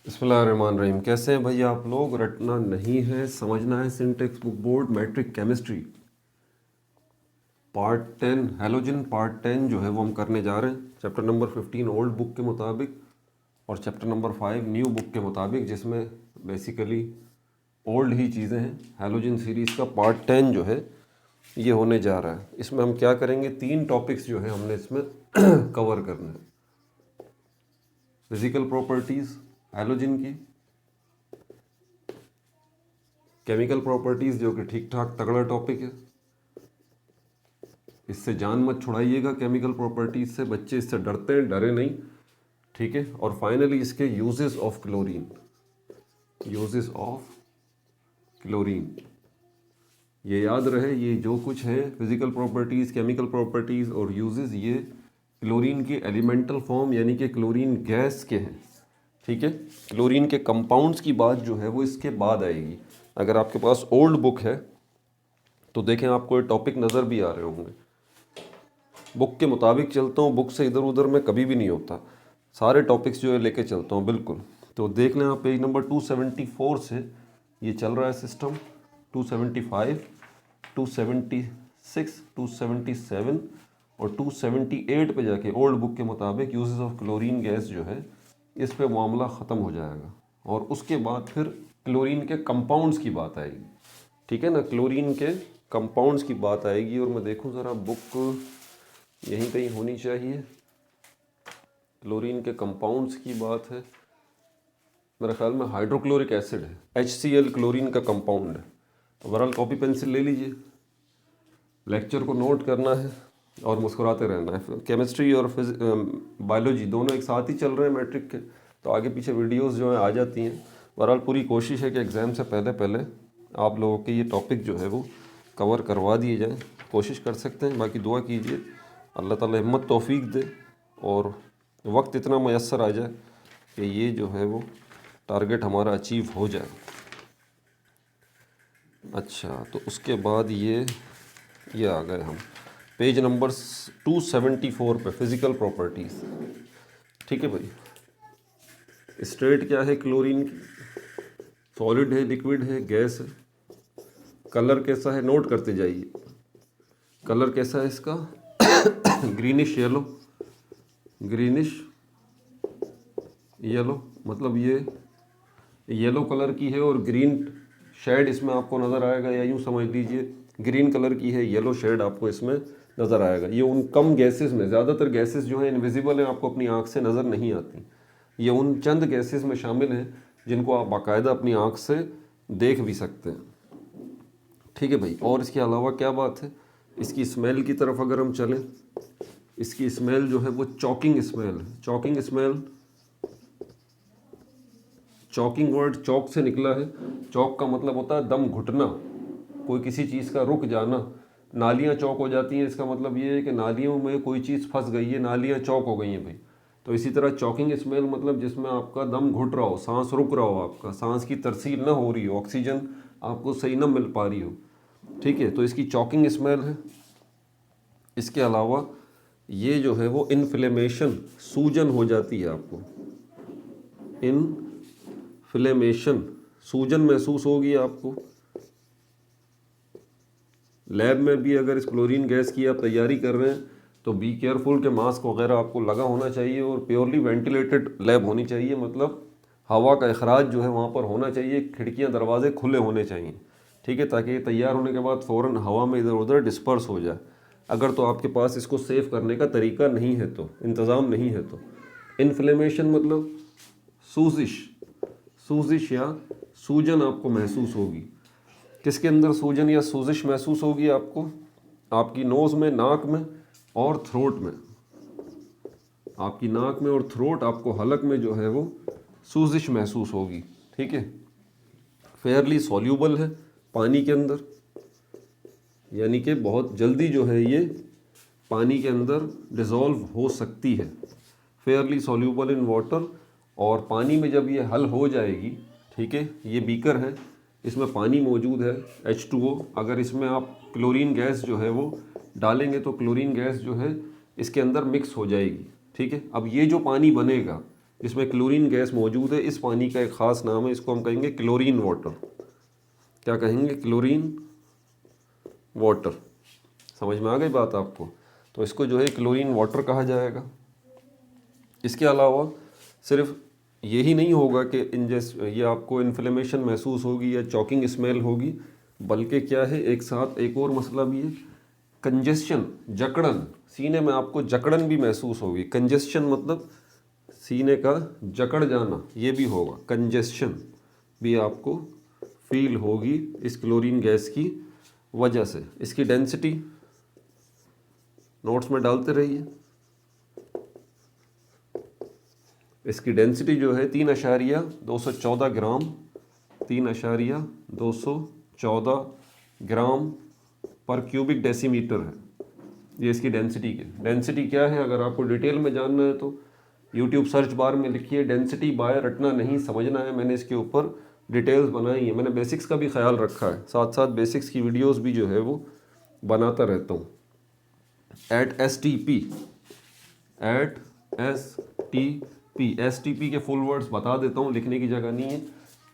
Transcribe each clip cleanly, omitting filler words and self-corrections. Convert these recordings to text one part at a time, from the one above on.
बिस्मिल्लाहिर्रहमानिर्रहीम। कैसे हैं भैया आप लोग? रटना नहीं है, समझना है। Syntax book board matric chemistry part 10 halogen part 10 जो है वो हम करने जा रहे हैं। चैप्टर नंबर 15 ओल्ड बुक के मुताबिक और चैप्टर नंबर 5 न्यू बुक के मुताबिक, जिसमें बेसिकली ओल्ड ही चीज़ें हैं। हैलोजन सीरीज़ का पार्ट 10 जो है ये होने जा रहा है। इसमें हम क्या करेंगे, 3 टॉपिक्स जो है हमने इसमें कवर करने हैं। फिज़िकल प्रॉपर्टीज़ हैलोजन की, केमिकल प्रॉपर्टीज़ जो कि ठीक ठाक तगड़ा टॉपिक है, इससे जान मत छुड़ाइएगा। केमिकल प्रॉपर्टीज़ से बच्चे इससे डरते हैं, डरे नहीं, ठीक है। और फाइनली इसके uses of chlorine, uses of chlorine, ये याद रहे। ये जो कुछ है फिज़िकल प्रॉपर्टीज़, केमिकल प्रॉपर्टीज़ और यूजेस, ये क्लोरीन की एलिमेंटल फॉर्म यानी कि क्लोरीन गैस के हैं, ठीक है। क्लोरीन के कंपाउंड्स की बात जो है वो इसके बाद आएगी। अगर आपके पास ओल्ड बुक है तो देखें आपको ये टॉपिक नज़र भी आ रहे होंगे। बुक के मुताबिक चलता हूँ, बुक से इधर उधर मैं कभी भी नहीं होता, सारे टॉपिक्स जो है लेके चलता हूँ बिल्कुल। तो देख लें आप पेज नंबर 274 से ये चल रहा है सिस्टम। 275, 276, 277 और 278 पे जाके ओल्ड बुक के मुताबिक यूजेस ऑफ क्लोरीन गैस जो है इस पे मामला ख़त्म हो जाएगा। और उसके बाद फिर क्लोरीन के कंपाउंड्स की बात आएगी, ठीक है ना। क्लोरीन के कंपाउंड्स की बात आएगी। और मैं देखूं ज़रा, बुक यहीं कहीं होनी चाहिए। क्लोरीन के कंपाउंड्स की बात है, मेरे ख्याल में हाइड्रोक्लोरिक एसिड है, HCl क्लोरीन का कंपाउंड है। तो बहरहाल कॉपी पेंसिल ले लीजिए, लेक्चर को नोट करना है और मुस्कुराते रहना है। केमिस्ट्री और बायोलॉजी दोनों एक साथ ही चल रहे हैं मैट्रिक के, तो आगे पीछे वीडियोस जो है आ जाती हैं। बहरहाल पूरी कोशिश है कि एग्ज़ाम से पहले पहले आप लोगों के ये टॉपिक जो है वो कवर करवा दिए जाएँ। कोशिश कर सकते हैं, बाकी दुआ कीजिए अल्लाह ताला हिम्मत तौफीक दे और वक्त इतना मयस्सर आ जाए कि ये जो है वो टारगेट हमारा अचीव हो जाए। अच्छा, तो उसके बाद ये आ गए हम पेज नंबर 274 पे, फिज़िकल प्रॉपर्टीज़, ठीक है भाई। स्टेट क्या है क्लोरीन की? सॉलिड है, लिक्विड है, गैस है। कलर कैसा है नोट करते जाइए। कलर कैसा है इसका? ग्रीनिश येलो, ग्रीनिश येलो, मतलब ये येलो कलर की है और ग्रीन शेड इसमें आपको नज़र आएगा, या यूँ समझ लीजिए ग्रीन कलर की है, येलो शेड आपको इसमें नज़र आएगा। ये उन कम गैसेस में, ज़्यादातर गैसेस जो हैं इनविजिबल हैं, आपको अपनी आँख से नज़र नहीं आती। ये उन चंद गैसेस में शामिल हैं जिनको आप बाकायदा अपनी आँख से देख भी सकते हैं, ठीक है भाई। और इसके अलावा क्या बात है, इसकी स्मेल की तरफ अगर हम चलें, इसकी स्मेल जो है वो चॉकिंग स्मेल है। चॉकिंग स्मेल, चॉकिंग वर्ड चौक से निकला है। चौक का मतलब होता है दम घुटना, कोई किसी चीज़ का रुक जाना। नालियाँ चौक हो जाती हैं, इसका मतलब ये है कि नालियों में कोई चीज़ फंस गई है, नालियाँ चौक हो गई हैं भाई। तो इसी तरह चॉकिंग स्मेल मतलब जिसमें आपका दम घुट रहा हो, सांस रुक रहा हो, आपका सांस की तरसील ना हो रही हो, ऑक्सीजन आपको सही ना मिल पा रही हो, ठीक है, तो इसकी चॉकिंग स्मेल है। इसके अलावा ये जो है वो इन्फ्लेमेशन, सूजन हो जाती है आपको, इन्फ्लेमेशन, सूजन महसूस होगी आपको। लैब में भी अगर इस क्लोरीन गैस की आप तैयारी कर रहे हैं तो बी केयरफुल के मास्क वगैरह आपको लगा होना चाहिए और प्योरली वेंटिलेटेड लैब होनी चाहिए, मतलब हवा का अखराज जो है वहाँ पर होना चाहिए, खिड़कियाँ दरवाजे खुले होने चाहिए, ठीक है, ताकि ये तैयार होने के बाद फ़ौरन हवा में इधर उधर डिस्पर्स हो जाए। अगर तो आपके पास इसको सेव करने का तरीका नहीं है, तो इंतज़ाम नहीं है तो। इन्फ्लेमेशन मतलब सूजिश, सूजिश या सूजन आपको महसूस होगी। किसके अंदर सूजन या सूजिश महसूस होगी आपको? आपकी नोज़ में, नाक में और थ्रोट में। आपकी नाक में और थ्रोट, आपको हलक में जो है वो सूजिश महसूस होगी, ठीक है। फेयरली सॉल्यूबल है पानी के अंदर, यानी कि बहुत जल्दी जो है ये पानी के अंदर डिज़ोल्व हो सकती है। फेयरली सॉल्यूबल इन वाटर, और पानी में जब ये हल हो जाएगी, ठीक है, ये बीकर है, इसमें पानी मौजूद है H2O। अगर इसमें आप क्लोरीन गैस जो है वो डालेंगे तो क्लोरीन गैस जो है इसके अंदर मिक्स हो जाएगी, ठीक है। अब ये जो पानी बनेगा इसमें क्लोरीन गैस मौजूद है। इस पानी का एक ख़ास नाम है, इसको हम कहेंगे क्लोरीन वाटर। क्या कहेंगे? Chlorine water. समझ में आ गई बात आपको? तो इसको जो है क्लोरीन वाटर कहा जाएगा। इसके अलावा सिर्फ यही नहीं होगा कि ये आपको इन्फ्लेमेशन महसूस होगी या चॉकिंग स्मेल होगी, बल्कि क्या है, एक साथ एक और मसला भी है, कंजेशन, जकड़न, सीने में आपको जकड़न भी महसूस होगी। कंजेशन मतलब सीने का जकड़ जाना, ये भी होगा। कंजेशन भी आपको फील होगी इस क्लोरीन गैस की वजह से। इसकी डेंसिटी नोट्स में डालते रहिए। इसकी डेंसिटी जो है 3.214 ग्राम, 3.214 ग्राम पर क्यूबिक डेसीमीटर है। ये इसकी डेंसिटी क्या है? अगर आपको डिटेल में जानना है तो यूट्यूब सर्च बार में लिखिए डेंसिटी बाय रटना नहीं, समझना है। मैंने इसके ऊपर डिटेल्स बनाई है, मैंने बेसिक्स का भी ख्याल रखा है, साथ साथ बेसिक्स की वीडियोस भी जो है वो बनाता रहता हूँ। एट एस टी पी के फुल वर्ड्स बता देता हूँ, लिखने की जगह नहीं है।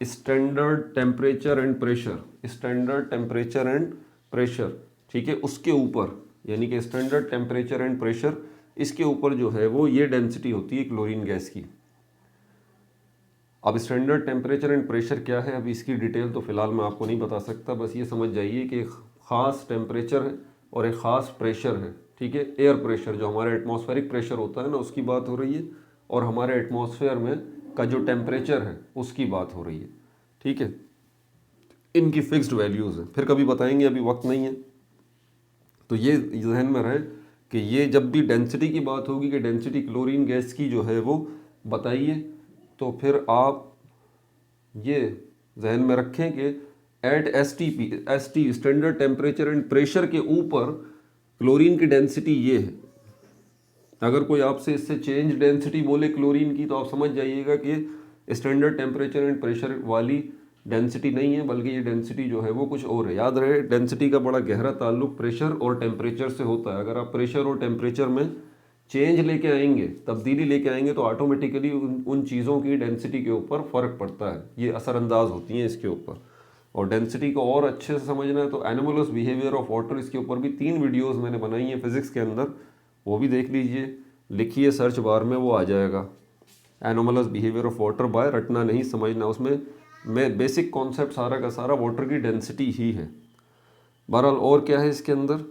Standard temperature and pressure, standard temperature and pressure, ठीक है, उसके ऊपर, यानी कि स्टैंडर्ड टेम्परेचर एंड प्रेशर, इसके ऊपर जो है वो ये डेंसिटी होती है क्लोरीन गैस की। अब स्टैंडर्ड टेम्परेचर एंड प्रेशर क्या है, अभी इसकी डिटेल तो फिलहाल मैं आपको नहीं बता सकता, बस ये समझ जाइए कि एक ख़ास टेम्परेचर है और एक ख़ास प्रेशर है, ठीक है। एयर प्रेशर जो हमारा एटमॉस्फेरिक प्रेशर होता है ना, उसकी बात हो रही है, और हमारे एटमॉस्फेयर में का जो टेम्परेचर है उसकी बात हो रही है, ठीक है। इनकी फिक्स्ड वैल्यूज़ हैं, फिर कभी बताएंगे, अभी वक्त नहीं है। तो ये जहन में रहे कि ये जब भी डेंसिटी की बात होगी कि डेंसिटी क्लोरीन गैस की जो है वो बताइए, तो फिर आप ये जहन में रखें कि at S T standard temperature and pressure के ऊपर क्लोरीन की डेंसिटी ये है। अगर कोई आपसे इससे चेंज डेंसिटी बोले क्लोरीन की, तो आप समझ जाइएगा कि स्टैंडर्ड टेम्परेचर एंड प्रेशर वाली डेंसिटी नहीं है, बल्कि ये डेंसिटी जो है वो कुछ और है। याद रहे, डेंसिटी का बड़ा गहरा ताल्लुक प्रेशर और टेम्परेचर से होता है। अगर आप प्रेशर और टेम्परेचर में चेंज लेके आएंगे, तब्दीली लेके आएंगे, तो ऑटोमेटिकली उन चीज़ों की डेंसिटी के ऊपर फ़र्क पड़ता है, ये असरअंदाज होती हैं इसके ऊपर। और डेंसिटी को और अच्छे से समझना है तो एनोमलस बिहेवियर ऑफ वाटर, इसके ऊपर भी 3 वीडियोस मैंने बनाई हैं फिज़िक्स के अंदर, वो भी देख लीजिए, लिखिए सर्च बार में, वो आ जाएगा। Anomalous behaviour of water by रटना नहीं, समझना। उसमें मैं बेसिक कॉन्सेप्ट सारा का सारा वाटर की डेंसिटी ही है। बहरहाल और क्या है इसके अंदर,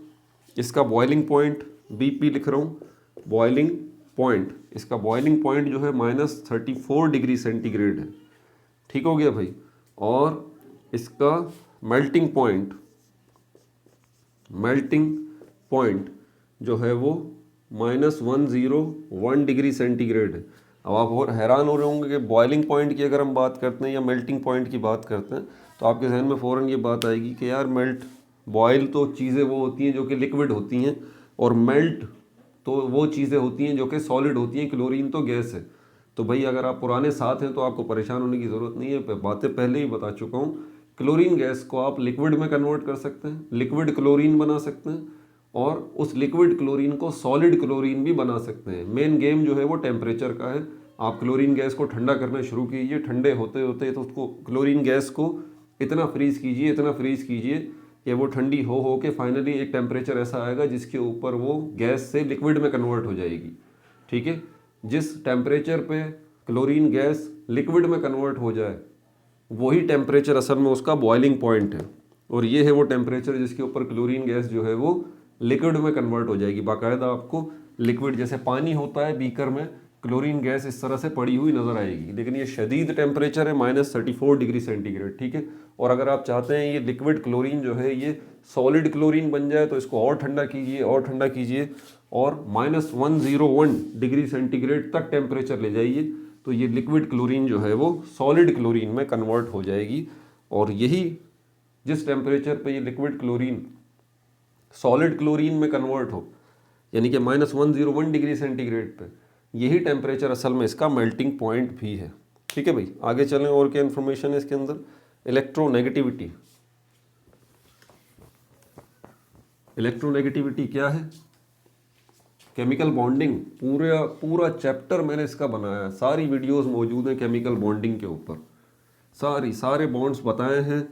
इसका बॉइलिंग पॉइंट BP लिख रहा हूँ, बॉइलिंग पॉइंट, इसका बॉइलिंग पॉइंट जो है -34 डिग्री सेंटीग्रेड है, ठीक हो गया भाई। और इसका मेल्टिंग पॉइंट जो है वो -101 डिग्री सेंटीग्रेड है। अब आप और हैरान हो रहे होंगे कि बॉइलिंग पॉइंट की अगर हम बात करते हैं या मेल्टिंग पॉइंट की बात करते हैं, तो आपके जहन में फ़ौरन ये बात आएगी कि यार बॉयल तो चीज़ें वो होती हैं जो कि लिक्विड होती हैं, और मेल्ट तो वो चीज़ें होती हैं जो कि सॉलिड होती हैं। क्लोरीन तो गैस है। तो भाई अगर आप पुराने साथ हैं तो आपको परेशान होने की ज़रूरत नहीं है, बातें पहले ही बता चुका हूँ। क्लोरीन गैस को आप लिक्विड में कन्वर्ट कर सकते हैं, लिक्विड क्लोरीन बना सकते हैं, और उस लिक्विड क्लोरीन को सॉलिड क्लोरीन भी बना सकते हैं। मेन गेम जो है वो टेम्परेचर का है। आप क्लोरीन गैस को ठंडा करना शुरू कीजिए, ठंडे होते होते तो उसको, क्लोरीन गैस को इतना फ्रीज़ कीजिए कि वो ठंडी हो के फाइनली एक टेम्परेचर ऐसा आएगा जिसके ऊपर वो गैस से लिक्विड में कन्वर्ट हो जाएगी, ठीक है। जिस टेम्परेचर पे क्लोरीन गैस लिक्विड में कन्वर्ट हो जाए, वही टेम्परेचर असल में उसका बॉइलिंग पॉइंट है, और ये है वो टेम्परेचर जिसके ऊपर क्लोरीन गैस जो है वो लिक्विड में कन्वर्ट हो जाएगी। बाकायदा आपको लिक्विड, जैसे पानी होता है बीकर में, क्लोरीन गैस इस तरह से पड़ी हुई नज़र आएगी। लेकिन ये शदीद टेम्परेचर है -34 डिग्री सेंटीग्रेड, ठीक है। और अगर आप चाहते हैं ये लिक्विड क्लोरीन जो है ये सॉलिड क्लोरीन बन जाए, तो इसको और ठंडा कीजिए और -101 डिग्री सेंटीग्रेड तक टेम्परेचर ले जाइए, तो ये लिक्विड क्लोरीन जो है वो सॉलिड क्लोरीन में कन्वर्ट हो जाएगी। और यही जिस टेम्परेचर पे ये लिक्विड क्लोरीन सॉलिड क्लोरीन में कन्वर्ट हो, यानी कि -101 डिग्री सेंटीग्रेड पे, यही टेम्परेचर असल में इसका मेल्टिंग पॉइंट भी है, ठीक है भाई। आगे चलें, और क्या इन्फॉर्मेशन है इसके अंदर। इलेक्ट्रोनेगेटिविटी क्या है? केमिकल बॉन्डिंग पूरा पूरा चैप्टर मैंने इसका बनाया है, सारी वीडियोस मौजूद हैं केमिकल बॉन्डिंग के ऊपर, सारे बॉन्ड्स बताए हैं,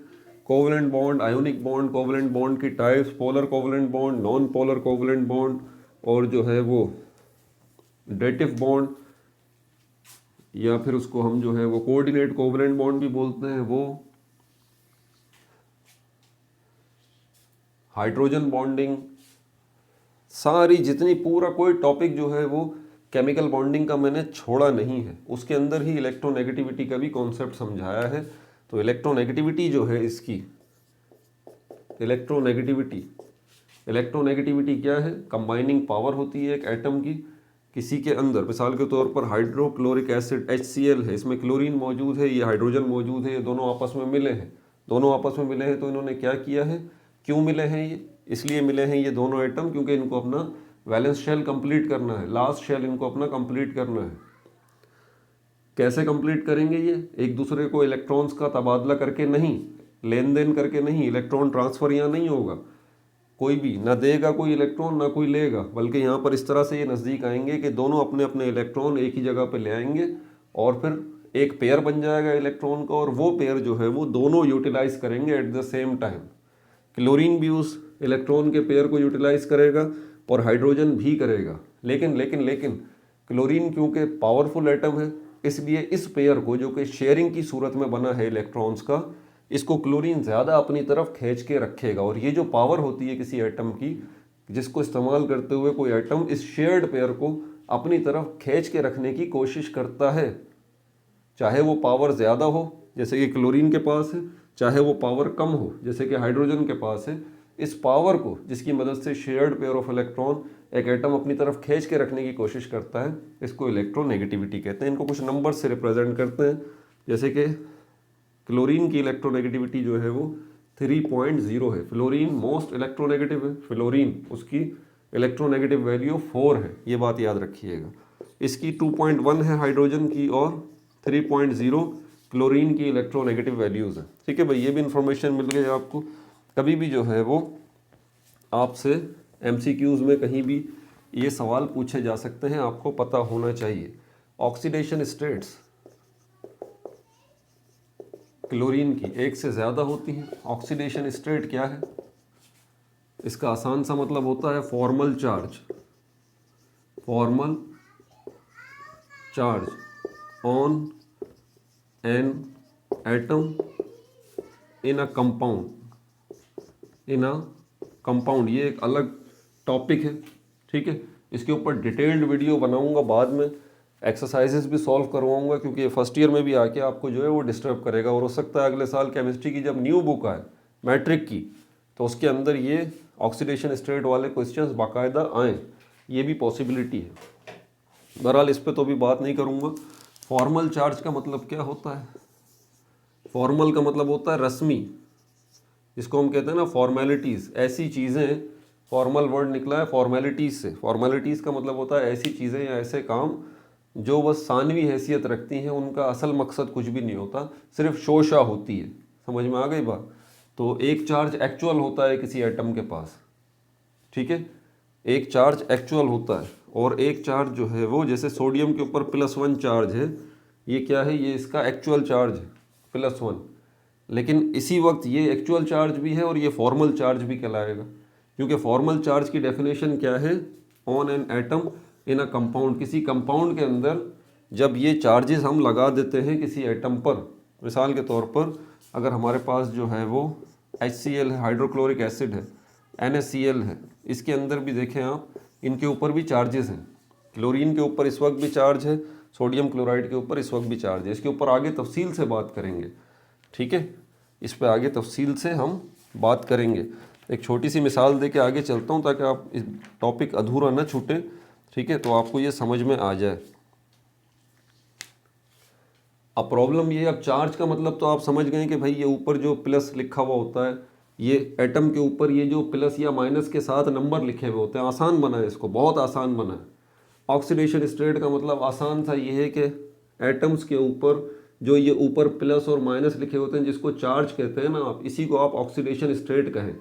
covalent bond, ionic bond, covalent bond की types, polar covalent bond, non polar covalent bond, और जो है वो डेटिव बॉन्ड, या फिर उसको हम जो है वो कोऑर्डिनेट कोवलेंट बॉन्ड भी बोलते हैं, वो हाइड्रोजन बॉन्डिंग, सारी जितनी पूरा कोई टॉपिक जो है वो केमिकल बॉन्डिंग का मैंने छोड़ा नहीं है। उसके अंदर ही इलेक्ट्रोनेगेटिविटी का भी कॉन्सेप्ट समझाया है। तो इलेक्ट्रोनेगेटिविटी जो है इसकी, इलेक्ट्रोनेगेटिविटी क्या है? कंबाइनिंग पावर होती है एक एटम की किसी के अंदर। मिसाल के तौर पर हाइड्रोक्लोरिक एसिड HCl है, इसमें क्लोरीन मौजूद है, ये हाइड्रोजन मौजूद है, ये दोनों आपस में मिले हैं। तो इन्होंने क्या किया है, क्यों मिले हैं ये? इसलिए मिले हैं ये दोनों एटम क्योंकि इनको अपना वैलेंस शेल कंप्लीट करना है, लास्ट शेल इनको अपना कंप्लीट करना है। कैसे कंप्लीट करेंगे ये? एक दूसरे को इलेक्ट्रॉन्स का तबादला करके नहीं, लेन देन करके नहीं, इलेक्ट्रॉन ट्रांसफर यहाँ नहीं होगा, कोई भी ना देगा कोई इलेक्ट्रॉन ना कोई लेगा, बल्कि यहाँ पर इस तरह से ये नज़दीक आएंगे कि दोनों अपने अपने इलेक्ट्रॉन एक ही जगह पे ले आएंगे और फिर एक पेयर बन जाएगा इलेक्ट्रॉन का, और वो पेयर जो है वो दोनों यूटिलाइज करेंगे at the same time. Chlorine भी उस इलेक्ट्रॉन के पेयर को यूटिलाइज करेगा और हाइड्रोजन भी करेगा। लेकिन क्लोरीन क्योंकि पावरफुल एटम है, इसलिए इस पेयर को जो कि शेयरिंग की सूरत में बना है इलेक्ट्रॉन्स का, इसको क्लोरीन ज़्यादा अपनी तरफ खींच के रखेगा। और ये जो पावर होती है किसी एटम की, जिसको इस्तेमाल करते हुए कोई एटम इस शेयर्ड पेयर को अपनी तरफ खींच के रखने की कोशिश करता है, चाहे वो पावर ज़्यादा हो जैसे कि क्लोरीन के पास है, चाहे वो पावर कम हो जैसे कि हाइड्रोजन के पास है, इस पावर को जिसकी मदद से शेयर्ड पेयर ऑफ इलेक्ट्रॉन एक एटम अपनी तरफ खींच के रखने की कोशिश करता है, इसको इलेक्ट्रोनेगेटिविटी कहते हैं। इनको कुछ नंबर से रिप्रेजेंट करते हैं, जैसे कि क्लोरीन की इलेक्ट्रोनेगेटिविटी जो है वो 3.0 है। फ्लोरीन मोस्ट इलेक्ट्रोनेगेटिव है, फ्लोरीन उसकी इलेक्ट्रोनेगेटिव वैल्यू 4 है, ये बात याद रखिएगा। इसकी 2.1 है हाइड्रोजन की, और 3.0 क्लोरीन की इलेक्ट्रोनेगेटिव वैल्यूज़ है। ठीक है भाई, ये भी इंफॉर्मेशन मिल गई आपको। कभी भी जो है वो आपसे MCQs में कहीं भी ये सवाल पूछे जा सकते हैं, आपको पता होना चाहिए। ऑक्सीडेशन स्टेट्स क्लोरीन की एक से ज़्यादा होती हैं। ऑक्सीडेशन स्टेट क्या है? इसका आसान सा मतलब होता है formal charge on an atom in a compound. ये एक अलग टॉपिक है, ठीक है। इसके ऊपर डिटेल्ड वीडियो बनाऊंगा बाद में, एक्सरसाइजेस भी सॉल्व करवाऊंगा, क्योंकि ये फर्स्ट ईयर में भी आके आपको जो है वो डिस्टर्ब करेगा। और हो सकता है अगले साल केमिस्ट्री की जब न्यू बुक आए मैट्रिक की, तो उसके अंदर ये ऑक्सीडेशन स्टेट वाले क्वेश्चंस बाकायदा आएँ, ये भी पॉसिबिलिटी है। बहरहाल इस पर तो भी बात नहीं करूँगा। फॉर्मल चार्ज का मतलब क्या होता है? फॉर्मल का मतलब होता है रस्मी, जिसको हम कहते हैं ना फॉर्मेलिटीज़, ऐसी चीज़ें, फॉर्मल वर्ड निकला है फॉर्मेलिटीज़ से। फॉर्मेलिटीज़ का मतलब होता है ऐसी चीज़ें या ऐसे काम जो बस सानवी हैसियत रखती हैं, उनका असल मकसद कुछ भी नहीं होता, सिर्फ शोशा होती है। समझ में आ गई बात? तो एक चार्ज एक्चुअल होता है किसी एटम के पास, ठीक है, एक चार्ज एक्चुअल होता है, और एक चार्ज जो है वो, जैसे सोडियम के ऊपर +1 चार्ज है, ये क्या है? ये इसका एक्चुअल चार्ज है +1। लेकिन इसी वक्त ये एक्चुअल चार्ज भी है और ये फॉर्मल चार्ज भी कहलाएगा, क्योंकि फॉर्मल चार्ज की डेफिनेशन क्या है? On an atom in a compound. किसी कंपाउंड के अंदर जब ये चार्जेस हम लगा देते हैं किसी एटम पर, मिसाल के तौर पर अगर हमारे पास जो है वो HCl है, हाइड्रोक्लोरिक एसिड है, NaCl है, इसके अंदर भी देखें आप, इनके ऊपर भी चार्जेस हैं। क्लोरीन के ऊपर इस वक्त भी चार्ज है, सोडियम क्लोराइड के ऊपर इस वक्त भी चार्ज है। इसके ऊपर आगे तफसील से बात करेंगे, ठीक है, इस पर आगे तफसील से हम बात करेंगे। एक छोटी सी मिसाल दे के आगे चलता हूँ ताकि आप इस टॉपिक अधूरा न छूटे, ठीक है, तो आपको ये समझ में आ जाए। अब प्रॉब्लम ये, अब चार्ज का मतलब तो आप समझ गए कि भाई ये ऊपर जो प्लस लिखा हुआ होता है, ये एटम के ऊपर ये जो प्लस या माइनस के साथ नंबर लिखे हुए होते हैं, आसान बना है, इसको बहुत आसान बना है। ऑक्सीडेशन स्टेट का मतलब आसान सा ये है कि एटम्स के ऊपर जो ये ऊपर प्लस और माइनस लिखे होते हैं, जिसको चार्ज कहते हैं ना आप, इसी को आप ऑक्सीडेशन स्टेट कहें।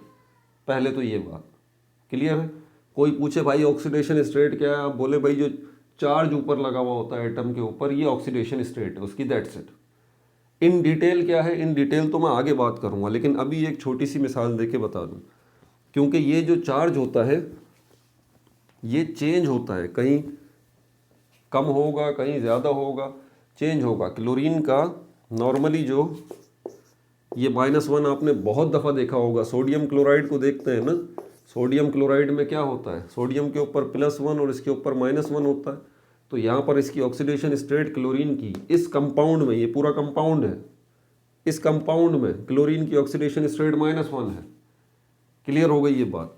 पहले तो ये बात क्लियर है। कोई पूछे भाई ऑक्सीडेशन स्टेट क्या है, आप बोले भाई जो चार्ज ऊपर लगा हुआ होता है एटम के ऊपर, ये ऑक्सीडेशन स्टेट है उसकी, दैट्स इट। इन डिटेल क्या है, इन डिटेल तो मैं आगे बात करूँगा, लेकिन अभी एक छोटी सी मिसाल दे के बता दूँ। क्योंकि ये जो चार्ज होता है ये चेंज होता है, कहीं कम होगा कहीं ज़्यादा होगा, चेंज होगा। क्लोरीन का नॉर्मली जो ये -1 आपने बहुत दफ़ा देखा होगा, सोडियम क्लोराइड को देखते हैं ना, सोडियम क्लोराइड में क्या होता है, सोडियम के ऊपर +1 और इसके ऊपर -1 होता है। तो यहाँ पर इसकी ऑक्सीडेशन स्टेट क्लोरीन की इस कंपाउंड में, ये पूरा कंपाउंड है, इस कंपाउंड में क्लोरीन की ऑक्सीडेशन स्टेट -1 है। क्लियर हो गई ये बात।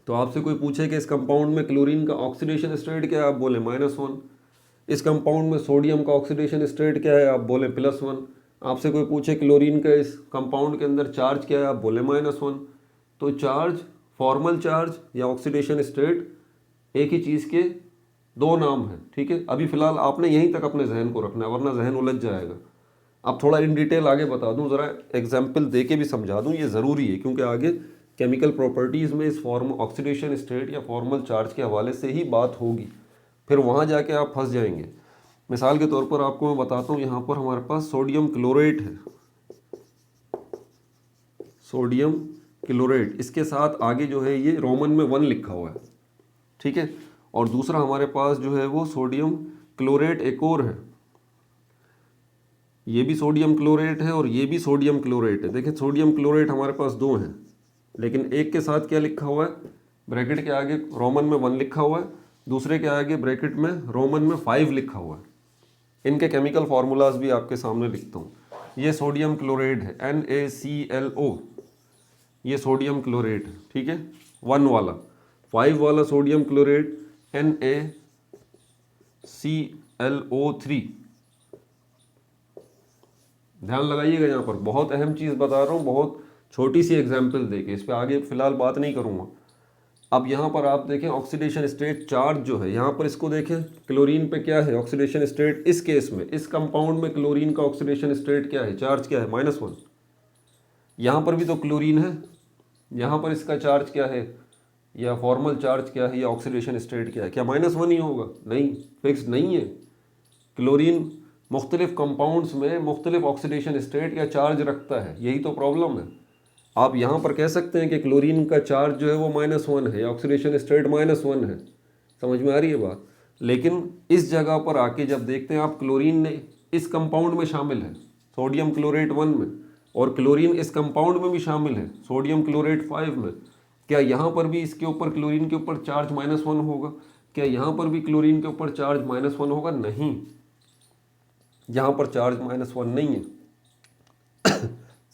तो आपसे कोई पूछे कि इस कंपाउंड में क्लोरीन का ऑक्सीडेशन स्टेट क्या है, आप बोले -1। इस कंपाउंड में सोडियम का ऑक्सीडेशन स्टेट क्या है, आप बोले +1। आपसे कोई पूछे क्लोरीन का इस कंपाउंड के अंदर चार्ज क्या है, आप बोले -1। तो चार्ज, फॉर्मल चार्ज या ऑक्सीडेशन स्टेट एक ही चीज़ के दो नाम हैं, ठीक है। अभी फिलहाल आपने यहीं तक अपने जहन को रखना है, वरना जहन उलझ जाएगा। अब थोड़ा इन डिटेल आगे बता दूं, ज़रा एग्जाम्पल दे के भी समझा दूं, ये ज़रूरी है क्योंकि आगे केमिकल प्रॉपर्टीज़ में इस फॉर्म ऑक्सीडेशन स्टेट या फॉर्मल चार्ज के हवाले से ही बात होगी, फिर वहाँ जाके आप फंस जाएंगे। मिसाल के तौर पर आपको मैं बताता हूँ, यहाँ पर हमारे पास सोडियम क्लोरेट है, सोडियम क्लोरेट, इसके साथ आगे जो है ये रोमन में 1 लिखा हुआ है, ठीक है। और दूसरा हमारे पास जो है वो सोडियम क्लोरेट एक और है, ये भी सोडियम क्लोरेट है और ये भी सोडियम क्लोरेट है। देखिए सोडियम क्लोरेट हमारे पास दो हैं, लेकिन एक के साथ क्या लिखा हुआ है, ब्रैकेट के आगे रोमन में 1 लिखा हुआ है, दूसरे के आगे ब्रैकेट में रोमन में 5 लिखा हुआ है। इनके केमिकल फार्मूलाज भी आपके सामने लिखता हूँ। ये सोडियम क्लोरेट है, NaClO, ये सोडियम क्लोरेट है, ठीक है, 1 वाला। 5 वाला सोडियम क्लोरेट NaClO3। ध्यान लगाइएगा, यहाँ पर बहुत अहम चीज़ बता रहा हूँ, बहुत छोटी सी एग्जाम्पल देके, इस पर आगे फिलहाल बात नहीं करूँगा। अब यहाँ पर आप देखें ऑक्सीडेशन स्टेट चार्ज जो है, यहाँ पर इसको देखें, क्लोरीन पे क्या है ऑक्सीडेशन स्टेट, इस केस में इस कंपाउंड में क्लोरीन का ऑक्सीडेशन स्टेट क्या है, चार्ज क्या है, -1। यहाँ पर भी तो क्लोरीन है, यहाँ पर इसका चार्ज क्या है या फॉर्मल चार्ज क्या है या ऑक्सीडेशन स्टेट क्या है, क्या -1 ही होगा, नहीं, फिक्स नहीं है। क्लोरीन मुख्तलिफ कंपाउंड्स में मुख्तलिफ ऑक्सीडेशन स्टेट या चार्ज रखता है, यही तो प्रॉब्लम है। आप यहाँ पर कह सकते हैं कि क्लोरीन का चार्ज जो है वो -1 है या ऑक्सीडेशन स्टेट -1 है, समझ में आ रही है बात। लेकिन इस जगह पर आके जब देखते हैं आप, क्लोरीन ने इस कंपाउंड में शामिल है सोडियम क्लोरेट 1 में, और क्लोरीन इस कंपाउंड में भी शामिल है सोडियम क्लोरेट 5 में, क्या यहाँ पर भी इसके ऊपर क्लोरीन के ऊपर चार्ज -1 होगा, क्या यहाँ पर भी क्लोरीन के ऊपर चार्ज -1 होगा, नहीं, यहाँ पर चार्ज -1 नहीं है।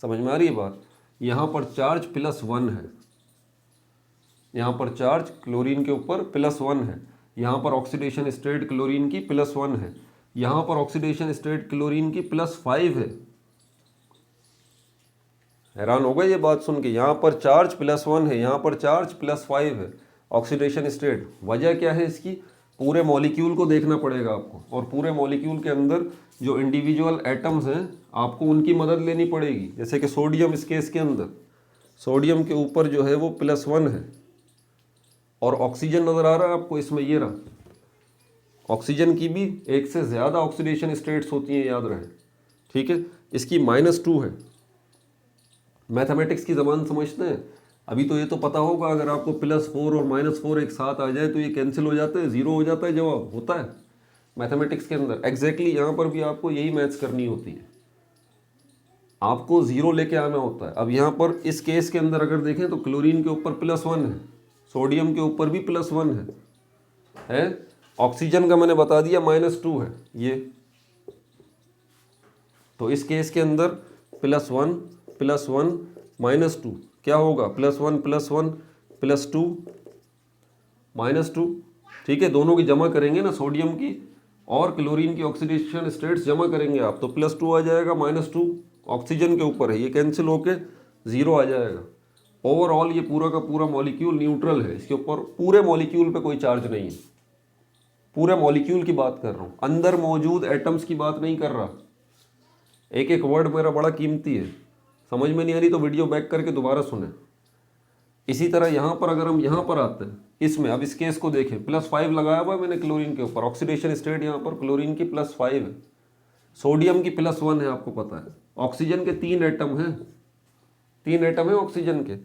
समझ में आ रही है बात। यहाँ पर चार्ज +1 है, यहाँ पर चार्ज क्लोरीन के ऊपर +1 है, यहाँ पर ऑक्सीडेशन स्टेट क्लोरीन की +1 है, यहाँ पर ऑक्सीडेशन स्टेट क्लोरीन की +5 है। हैरान हो गए ये बात सुन के, यहाँ पर चार्ज +1 है, यहाँ पर चार्ज +5 है ऑक्सीडेशन स्टेट। वजह क्या है इसकी, पूरे मॉलिक्यूल को देखना पड़ेगा आपको, और पूरे मॉलिक्यूल के अंदर जो इंडिविजुअल एटम्स हैं आपको उनकी मदद लेनी पड़ेगी। जैसे कि सोडियम, इस केस के अंदर सोडियम के ऊपर जो है वो +1 है, और ऑक्सीजन नज़र आ रहा है आपको, इसमें ये रहा, ऑक्सीजन की भी एक से ज़्यादा ऑक्सीडेशन स्टेट्स होती हैं, याद रहे, ठीक है। इसकी -2 है। मैथमेटिक्स की ज़बान समझते हैं, अभी तो ये तो पता होगा, अगर आपको +4 और -4 एक साथ आ जाए तो ये कैंसिल हो जाते हैं, 0 हो जाता है, जवाब होता है मैथमेटिक्स के अंदर। एग्जैक्टली यहाँ पर भी आपको यही मैथ्स करनी होती है, आपको 0 लेके आना होता है। अब यहाँ पर इस केस के अंदर अगर देखें तो क्लोरीन के ऊपर +1 है, सोडियम के ऊपर भी +1 है, ऑक्सीजन का मैंने बता दिया -2 है ये। तो इस केस के अंदर +1 +1 -2 क्या होगा, +1 +1 +2 -2, ठीक है। दोनों की जमा करेंगे ना, सोडियम की और क्लोरीन की ऑक्सीडेशन स्टेट्स जमा करेंगे आप, तो +2 आ जाएगा, -2 ऑक्सीजन के ऊपर है, ये कैंसिल होके 0 आ जाएगा। ओवरऑल ये पूरा का पूरा मॉलिक्यूल न्यूट्रल है, इसके ऊपर पूरे मॉलिक्यूल पे कोई चार्ज नहीं है। पूरे मॉलिक्यूल की बात कर रहा हूँ, अंदर मौजूद एटम्स की बात नहीं कर रहा। एक एक वर्ड मेरा बड़ा कीमती है, समझ में नहीं आ रही तो वीडियो बैक करके दोबारा सुने। इसी तरह यहाँ पर अगर हम यहाँ पर आते हैं इसमें, अब इस केस को देखें, +5 लगाया हुआ है मैंने क्लोरीन के ऊपर, ऑक्सीडेशन स्टेट यहाँ पर क्लोरीन की +5 है, सोडियम की +1 है, आपको पता है। ऑक्सीजन के 3 एटम हैं, 3 एटम है ऑक्सीजन के,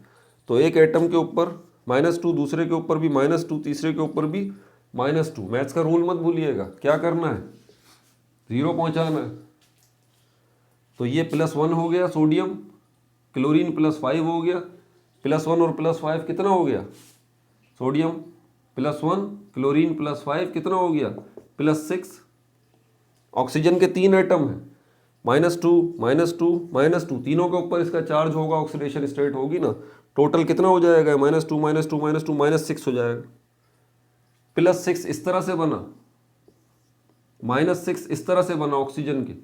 तो एक एटम के ऊपर -2, दूसरे के ऊपर भी -2, तीसरे के ऊपर भी -2। मैथ्स का रूल मत भूलिएगा, क्या करना है, 0 पहुंचाना है। तो ये +1 हो गया सोडियम, क्लोरीन +5 हो गया, +1 और +5 कितना हो गया, सोडियम +1, क्लोरीन +5 कितना हो गया, +6। ऑक्सीजन के 3 एटम हैं, -2, -2, -2, तीनों के ऊपर इसका चार्ज होगा, ऑक्सीडेशन स्टेट होगी ना, टोटल कितना हो जाएगा, -2, -2, -2, -6 हो जाएगा। +6 इस तरह से बना, -6 इस तरह से बना ऑक्सीजन के,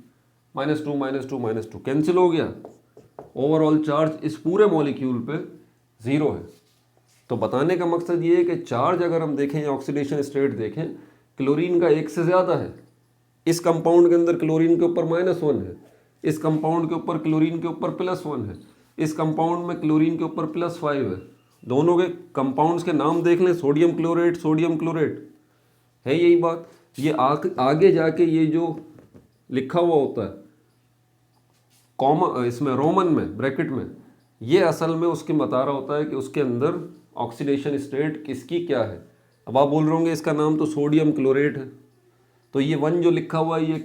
-2, -2, -2 कैंसिल हो गया। ओवरऑल चार्ज इस पूरे मॉलिक्यूल पे 0 है। तो बताने का मकसद ये है कि चार्ज अगर हम देखें या ऑक्सीडेशन स्टेट देखें, क्लोरीन का 1 से ज़्यादा है। इस कंपाउंड के अंदर क्लोरीन के ऊपर -1 है, इस कंपाउंड के ऊपर क्लोरीन के ऊपर +1 है, इस कंपाउंड में क्लोरीन के ऊपर +5 है। दोनों के कंपाउंड्स के नाम देख लें, सोडियम क्लोरेट, सोडियम क्लोरेट, है यही बात। ये आगे जाके ये जो लिखा हुआ होता है कॉमा, इसमें रोमन में ब्रैकेट में, ये असल में उसके बता रहा होता है कि उसके अंदर ऑक्सीडेशन स्टेट किसकी क्या है। अब आप बोल रहे होंगे इसका नाम तो सोडियम क्लोरेट है, तो ये 1 जो लिखा हुआ है ये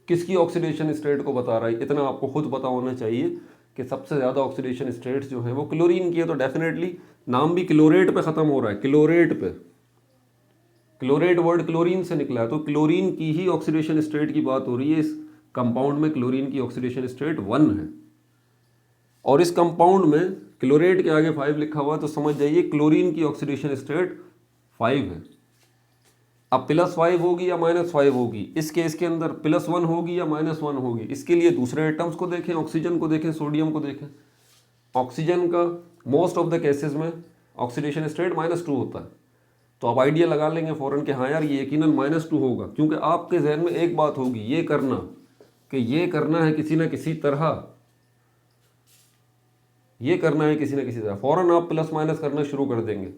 किसकी ऑक्सीडेशन स्टेट को बता रहा है। इतना आपको खुद पता होना चाहिए कि सबसे ज़्यादा ऑक्सीडेशन स्टेट्स जो हैं वो क्लोरीन की है, तो डेफिनेटली नाम भी क्लोरेट पे ख़त्म हो रहा है, क्लोरेट पे, क्लोरेट वर्ड क्लोरीन से निकला है, तो क्लोरीन की ही ऑक्सीडेशन स्टेट की बात हो रही है। इस कंपाउंड में क्लोरीन की ऑक्सीडेशन स्टेट 1 है, और इस कंपाउंड में क्लोरेट के आगे 5 लिखा हुआ है, तो समझ जाइए क्लोरीन की ऑक्सीडेशन स्टेट 5 है। अब +5 होगी या -5 होगी, इस केस के अंदर +1 होगी या -1 होगी, इसके लिए दूसरे एटम्स को देखें, ऑक्सीजन को देखें, सोडियम को देखें। ऑक्सीजन का मोस्ट ऑफ द केसेस में ऑक्सीडेशन स्टेट -2 होता है, तो आप आइडिया लगा लेंगे फ़ौरन कि हाँ यार ये यकीनन -2 होगा, क्योंकि आपके जहन में एक बात होगी, ये करना कि ये करना है किसी न किसी तरह, ये करना है किसी न किसी तरह, फ़ौरन आप प्लस माइनस करना शुरू कर देंगे।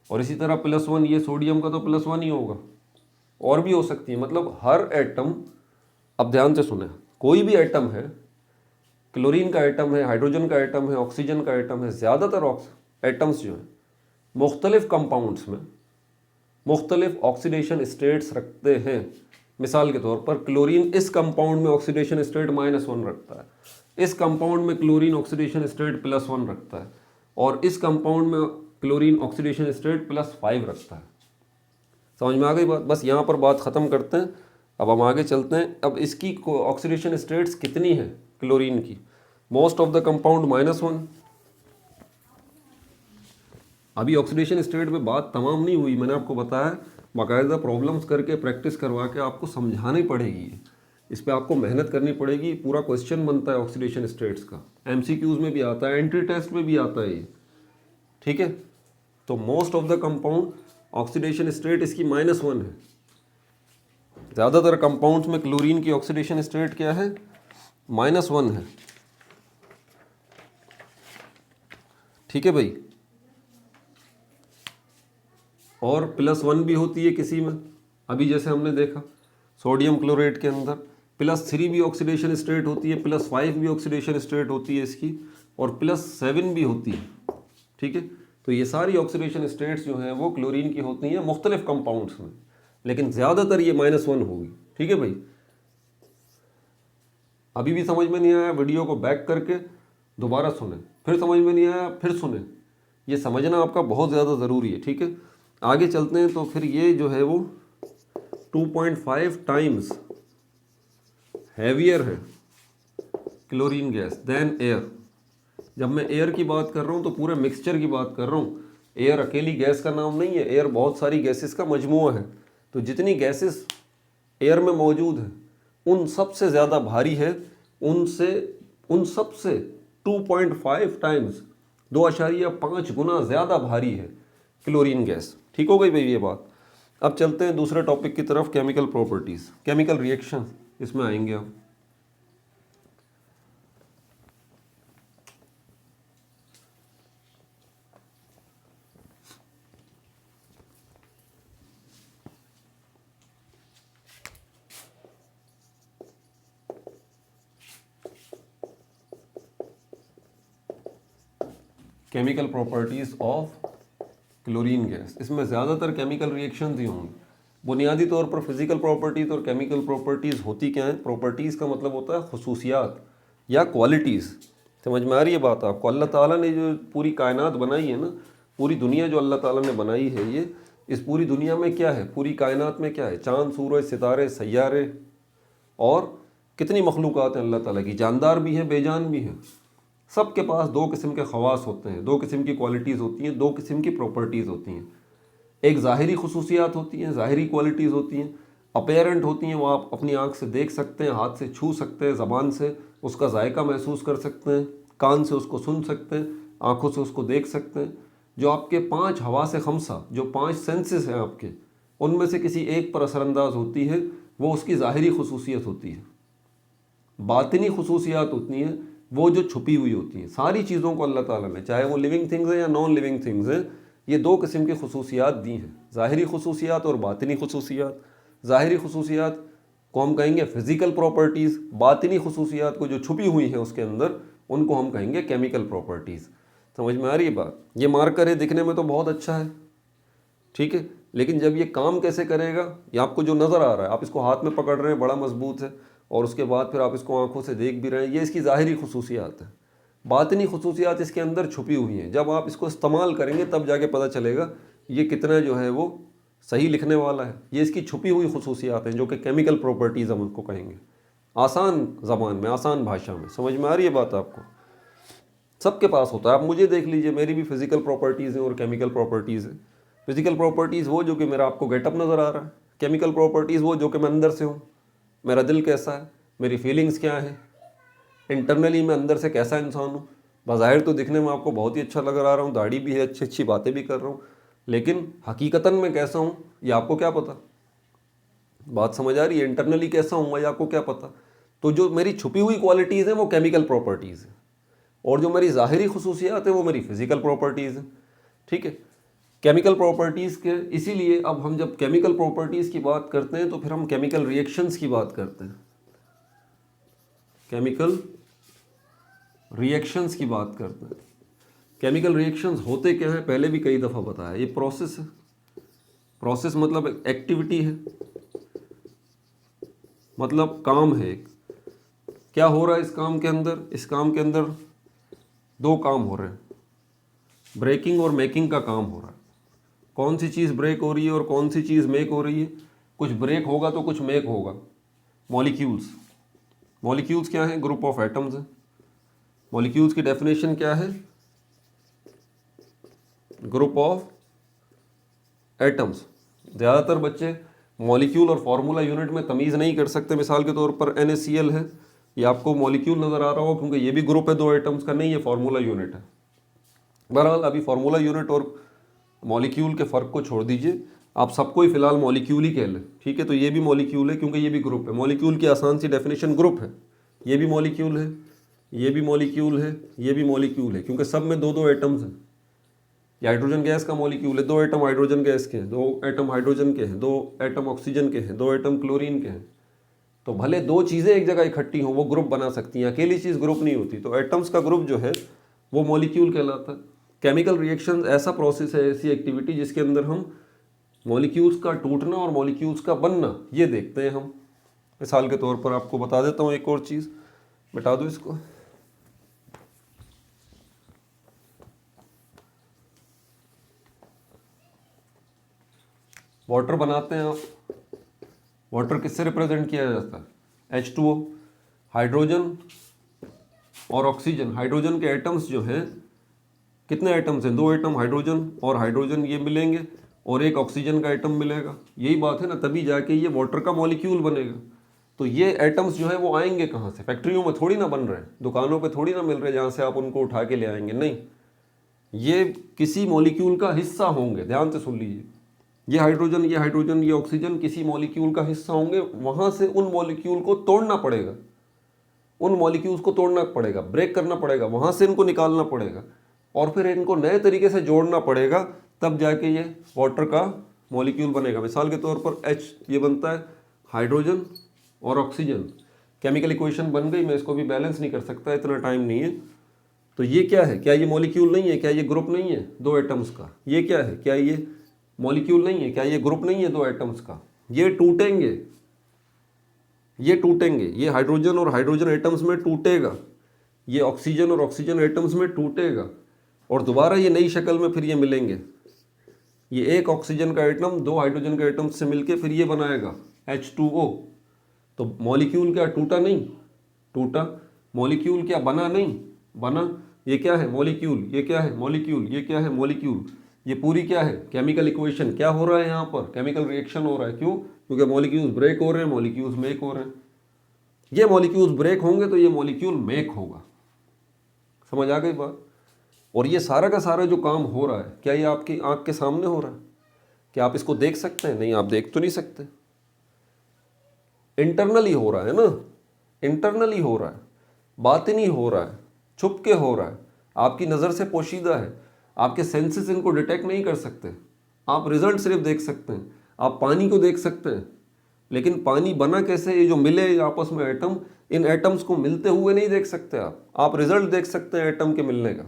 और इसी तरह +1, ये सोडियम का तो +1 ही होगा, और भी हो सकती है। मतलब हर एटम, अब ध्यान से सुने, कोई भी एटम है, क्लोरीन का एटम है, हाइड्रोजन का एटम है, ऑक्सीजन का एटम है, ज़्यादातर एटम्स जो हैं मुख्तलिफ कंपाउंड्स में मुख्तलिफ ऑक्सीडेशन स्टेट्स रखते हैं। मिसाल के तौर पर क्लोरीन इस कंपाउंड में ऑक्सीडेशन स्टेट -1 रखता है, इस कंपाउंड में क्लोरीन ऑक्सीडेशन स्टेट +1 रखता है, और इस कंपाउंड में क्लोरीन ऑक्सीडेशन स्टेट +5 रखता है। समझ में आ गई बात? बस यहाँ पर बात ख़त्म करते हैं, अब हम आगे चलते हैं। अब इसकी ऑक्सीडेशन स्टेट्स कितनी है क्लोरीन की? Most of the compound -1। अभी ऑक्सीडेशन स्टेट पे बात तमाम नहीं हुई, मैंने आपको बताया बाकायदा प्रॉब्लम्स करके प्रैक्टिस करवा के आपको समझानी पड़ेगी, इस पर आपको मेहनत करनी पड़ेगी। पूरा क्वेश्चन बनता है ऑक्सीडेशन स्टेट्स का, MCQs में भी आता है, एंट्री टेस्ट में भी आता है ये, ठीक है। तो most of the compound oxidation state इसकी -1 है। ज़्यादातर कंपाउंड्स में क्लोरीन की ऑक्सीडेशन स्टेट क्या है? -1 है, ठीक है भाई। और +1 भी होती है किसी में, अभी जैसे हमने देखा सोडियम क्लोरेट के अंदर +3 भी ऑक्सीडेशन स्टेट होती है, +5 भी ऑक्सीडेशन स्टेट होती है इसकी, और +7 भी होती है, ठीक है। तो ये सारी ऑक्सीडेशन स्टेट्स जो हैं वो क्लोरीन की होती हैं मुख्तलिफ कंपाउंड्स में, लेकिन ज़्यादातर ये -1 होगी, ठीक है भाई। अभी भी समझ में नहीं आया, वीडियो को बैक करके दोबारा सुने, फिर समझ में नहीं आया फिर सुने, ये समझना आपका बहुत ज़्यादा ज़रूरी है, ठीक है। आगे चलते हैं, तो फिर ये जो है वो 2.5 टाइम्स हैवियर है क्लोरीन गैस देन एयर। जब मैं एयर की बात कर रहा हूँ तो पूरे मिक्सचर की बात कर रहा हूँ, एयर अकेली गैस का नाम नहीं है, एयर बहुत सारी गैसेस का मजमूआ है। तो जितनी गैसेस एयर में मौजूद हैं उन सबसे ज़्यादा भारी है, उन सबसे 2.5 टाइम्स 2.5 गुना ज़्यादा भारी है क्लोरीन गैस, ठीक हो गई भाई ये बात। अब चलते हैं दूसरे टॉपिक की तरफ, केमिकल प्रॉपर्टीज़, केमिकल रिएक्शन, इसमें आएंगे हम। Chemical properties of chlorine gas. इसमें ज़्यादातर केमिकल रिएक्शंस ही होंगी। बुनियादी तौर पर फिजिकल प्रॉपर्टीज़ और केमिकल प्रॉपर्टीज़ होती क्या है? प्रॉपर्टीज़ का मतलब होता है खुसूसियात या क्वालिटीज़। समझ में आ रही है बात आपको? अल्लाह ताला ने जो पूरी कायनात बनाई है ना, पूरी दुनिया जो अल्लाह ताला ने बनाई है, ये इस पूरी दुनिया में क्या है, पूरी कायनात में क्या है? चाँद, सूरज, सितारे, सैयारे और कितनी मखलूक़ात हैं अल्लाह ताला की, जानदार भी हैं, बेजान भी हैं। सब के पास दो किस्म के ख़वास होते हैं, दो किस्म की क्वालिटीज़ होती हैं, दो किस्म की प्रॉपर्टीज़ होती हैं। एक ज़ाहिरी खसूसियात होती हैं, ज़ाहिरी क्वालिटीज़ होती हैं, अपेरेंट होती हैं, वो आप अपनी आँख से देख सकते हैं, हाथ से छू सकते हैं, ज़बान से उसका जायका महसूस कर सकते हैं, कान से उसको सुन सकते हैं, आँखों से उसको देख सकते हैं। जो आपके 5 हवास खमसा, जो 5 सेंसेस हैं आपके, उनमें से किसी एक पर असरअंदाज होती है, वो उसकी ज़ाहिरी खसूसियत होती है। बातिनी खसूसियात होती हैं वो जो छुपी हुई होती हैं। सारी चीज़ों को अल्लाह ताला ने, चाहे वो लिविंग थिंग्स हैं या नॉन लिविंग थिंग्स हैं, ये दो किस्म की खसूसियात दी हैं, ज़ाहिरी खसूसियात और बातिनी खसूसियात। ज़ाहिरी खसूसियात को हम कहेंगे फ़िज़िकल प्रॉपर्टीज़, बातिनी खसूसियात को जो छुपी हुई हैं उसके अंदर, उनको हम कहेंगे केमिकल प्रॉपर्टीज़। समझ में आ रही है बात? ये मार्कर है, दिखने में तो बहुत अच्छा है, ठीक है, लेकिन जब ये काम कैसे करेगा, ये आपको जो नज़र आ रहा है, आप इसको हाथ में पकड़ रहे हैं, बड़ा मजबूत है, और उसके बाद फिर आप इसको आंखों से देख भी रहे हैं, ये इसकी ज़ाहिरी खसूसियात है। बातिनी खसूसियात इसके अंदर छुपी हुई हैं। जब आप इसको इस्तेमाल करेंगे तब जाके पता चलेगा ये कितना जो है वो सही लिखने वाला है। ये इसकी छुपी हुई खसूसियात हैं जो कि केमिकल प्रॉपर्टीज़ हम उनको कहेंगे, आसान ज़बान में, आसान भाषा में। समझ में आ रही है बात आपको? सबके पास होता है। आप मुझे देख लीजिए, मेरी भी फिज़िकल प्रॉपर्टीज़ हैं और केमिकल प्रॉपर्टीज़ हैं। फिज़िकल प्रॉपर्टीज़ वो जो कि मेरा आपको गेटअप नज़र आ रहा है, केमिकल प्रॉपर्टीज़ वो जो कि मैं अंदर से हूँ, मेरा दिल कैसा है, मेरी फीलिंग्स क्या है, इंटरनली मैं अंदर से कैसा इंसान हूँ। बाज़ाहिर तो दिखने में आपको बहुत ही अच्छा लग रहा हूँ, दाढ़ी भी है, अच्छी अच्छी बातें भी कर रहा हूँ, लेकिन हकीकतन में कैसा हूँ ये आपको क्या पता? बात समझ आ रही है? इंटरनली कैसा हूँ ये आपको क्या पता? तो जो मेरी छुपी हुई क्वालिटीज़ हैं वो केमिकल प्रॉपर्टीज़ हैं, और जो मेरी ज़ाहिरी खसूसियात हैं वो मेरी फिज़िकल प्रॉपर्टीज़ हैं, ठीक है। केमिकल प्रॉपर्टीज़ के, इसीलिए अब हम जब केमिकल प्रॉपर्टीज़ की बात करते हैं तो फिर हम केमिकल रिएक्शंस की बात करते हैं, केमिकल रिएक्शंस की बात करते हैं। केमिकल रिएक्शंस होते क्या है, पहले भी कई दफ़ा बताया, ये प्रोसेस है। प्रोसेस मतलब एक्टिविटी है, मतलब काम है। क्या हो रहा है इस काम के अंदर? इस काम के अंदर दो काम हो रहे हैं, ब्रेकिंग और मेकिंग का काम हो रहा है। कौन सी चीज़ ब्रेक हो रही है और कौन सी चीज़ मेक हो रही है? कुछ ब्रेक होगा तो कुछ मेक होगा। मॉलिक्यूल्स, मॉलिक्यूल्स क्या हैं? ग्रुप ऑफ एटम्स हैं। मॉलिक्यूल्स की डेफिनेशन क्या है? Group of atoms. ज़्यादातर बच्चे मॉलिक्यूल और फार्मूला यूनिट में तमीज़ नहीं कर सकते। मिसाल के तौर पर NaCl है, ये आपको मॉलिक्यूल नज़र आ रहा हो क्योंकि ये भी ग्रुप है दो एटम्स का, नहीं ये फार्मूला यूनिट है। बहरहाल अभी फार्मूला यूनिट और मॉलिक्यूल के फ़र्क को छोड़ दीजिए, आप सबको ही फ़िलहाल मॉलिक्यूल ही कह लें, ठीक है। तो ये भी मॉलिक्यूल है क्योंकि ये भी ग्रुप है। मॉलिक्यूल की आसान सी डेफिनेशन ग्रुप है। ये भी मॉलिक्यूल है, ये भी मॉलिक्यूल है, ये भी मॉलिक्यूल है, क्योंकि सब में दो दो एटम्स हैं। ये हाइड्रोजन गैस का मॉलिक्यूल है, दो एटम हाइड्रोजन गैस के हैं, दो एटम हाइड्रोजन के हैं, दो एटम ऑक्सीजन के हैं, दो एटम क्लोरीन के हैं। तो भले दो चीज़ें एक जगह इकट्ठी हों वो ग्रुप बना सकती हैं, अकेली चीज़ ग्रुप नहीं होती। तो एटम्स का ग्रुप जो है वो मॉलिक्यूल कहलाता है। केमिकल रिएक्शन ऐसा प्रोसेस है, ऐसी एक्टिविटी जिसके अंदर हम मॉलिक्यूल्स का टूटना और मॉलिक्यूल्स का बनना ये देखते हैं हम। मिसाल के तौर पर आपको बता देता हूँ एक और चीज़, मिटा दो इसको। वाटर बनाते हैं आप, वाटर किससे रिप्रेजेंट किया जाता है? H2O, हाइड्रोजन और ऑक्सीजन। हाइड्रोजन के एटम्स जो हैं, कितने एटम्स हैं? दो एटम हाइड्रोजन और हाइड्रोजन ये मिलेंगे और एक ऑक्सीजन का एटम मिलेगा। यही बात है ना, तभी जाके ये वाटर का मॉलिक्यूल बनेगा। तो ये एटम्स जो है वो आएंगे कहाँ से? फैक्ट्रियों में थोड़ी ना बन रहे हैं, दुकानों पे थोड़ी ना मिल रहे जहाँ से आप उनको उठा के ले आएंगे, नहीं। ये किसी मॉलिक्यूल का हिस्सा होंगे। ध्यान से सुन लीजिए, ये हाइड्रोजन, ये हाइड्रोजन, ये ऑक्सीजन किसी मॉलिक्यूल का हिस्सा होंगे। वहाँ से उन मॉलिक्यूल को तोड़ना पड़ेगा, उन मॉलिक्यूल्स को तोड़ना पड़ेगा, ब्रेक करना पड़ेगा, वहाँ से इनको निकालना पड़ेगा और फिर इनको नए तरीके से जोड़ना पड़ेगा, तब जाके ये वाटर का मॉलिक्यूल बनेगा। मिसाल के तौर पर H ये बनता है हाइड्रोजन और ऑक्सीजन। केमिकल इक्वेशन बन गई, मैं इसको भी बैलेंस नहीं कर सकता, इतना टाइम नहीं है। तो ये क्या है? क्या ये मॉलिक्यूल नहीं है? क्या ये ग्रुप नहीं है दो एटम्स का? ये क्या है? क्या ये मॉलिक्यूल नहीं है? क्या ये ग्रुप नहीं है दो एटम्स का? ये टूटेंगे, ये टूटेंगे, ये हाइड्रोजन और हाइड्रोजन एटम्स में टूटेगा, ये ऑक्सीजन और ऑक्सीजन एटम्स में टूटेगा, और दोबारा ये नई शक्ल में फिर ये मिलेंगे। ये एक ऑक्सीजन का एटम दो हाइड्रोजन के एटम से मिलके फिर ये बनाएगा H2O। तो मॉलिक्यूल क्या टूटा नहीं? टूटा। मॉलिक्यूल क्या बना नहीं? बना। ये क्या है? मॉलिक्यूल। ये क्या है? मॉलिक्यूल। ये क्या है? मॉलिक्यूल। ये पूरी क्या है? Chemical equation. क्या हो रहा है यहाँ पर? केमिकल रिएक्शन हो रहा है। क्यों? क्योंकि मॉलिक्यूल्स ब्रेक हो रहे हैं, मॉलिक्यूल्स मेक हो रहे हैं। ये मॉलिक्यूल्स ब्रेक होंगे तो ये मॉलिक्यूल मेक होगा। समझ आ गई बात? और ये सारा का सारा जो काम हो रहा है, क्या ये आपकी आंख के सामने हो रहा है? क्या आप इसको देख सकते हैं? नहीं, आप देख तो नहीं सकते। इंटरनली हो रहा है ना, इंटरनली हो रहा है, बातिनी हो रहा है, छुप के हो रहा है, आपकी नज़र से पोशीदा है, आपके सेंसेस इनको डिटेक्ट नहीं कर सकते। आप रिजल्ट सिर्फ देख सकते हैं। आप पानी को देख सकते हैं, लेकिन पानी बना कैसे, ये जो मिले आपस में एटम, इन एटम्स को मिलते हुए नहीं देख सकते आप रिजल्ट देख सकते हैं एटम के मिलने का।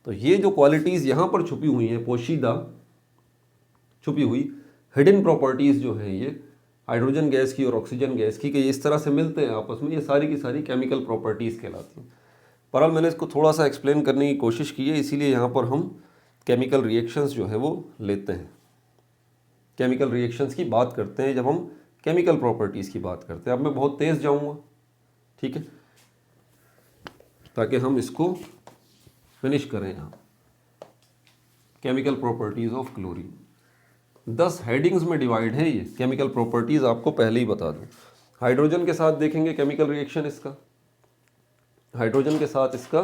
तो ये जो क्वालिटीज़ यहाँ पर छुपी हुई हैं, पोशीदा छुपी हुई हिडन प्रॉपर्टीज़ जो हैं, ये हाइड्रोजन गैस की और ऑक्सीजन गैस की, कि ये इस तरह से मिलते हैं आपस में, ये सारी की सारी केमिकल प्रॉपर्टीज़ कहलाती हैं। बहरहाल मैंने इसको थोड़ा सा एक्सप्लेन करने की कोशिश की है, इसीलिए यहाँ पर हम केमिकल रिएक्शंस जो है वो लेते हैं, केमिकल रिएक्शंस की बात करते हैं जब हम केमिकल प्रॉपर्टीज़ की बात करते हैं। अब मैं बहुत तेज़ जाऊँगा, ठीक है, ताकि हम इसको फिनिश करें। यहाँ chemical properties of chlorine 10 headings में डिवाइड है। ये केमिकल प्रॉपर्टीज़ आपको पहले ही बता दूं। हाइड्रोजन के साथ देखेंगे केमिकल रिएक्शन इसका, हाइड्रोजन के साथ इसका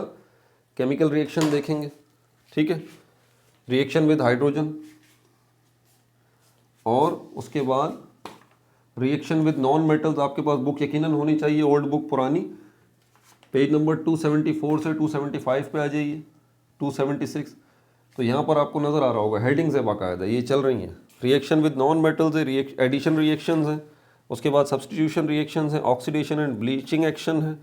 केमिकल रिएक्शन देखेंगे, ठीक है, रिएक्शन विद हाइड्रोजन, और उसके बाद रिएक्शन विद नॉन मेटल्स। आपके पास बुक यकीनन होनी चाहिए, ओल्ड बुक पुरानी, पेज नंबर 274 से 275 पे आ जाइए, 276। तो यहाँ पर आपको नज़र आ रहा होगा, हेडिंग्स है बाकायदा, ये चल रही हैं। रिएक्शन विद नॉन मेटल्स है, एडिशन रिएक्शंस हैं, उसके बाद सब्स्टिट्यूशन रिएक्शंस हैं, ऑक्सीडेशन एंड ब्लीचिंग एक्शन है,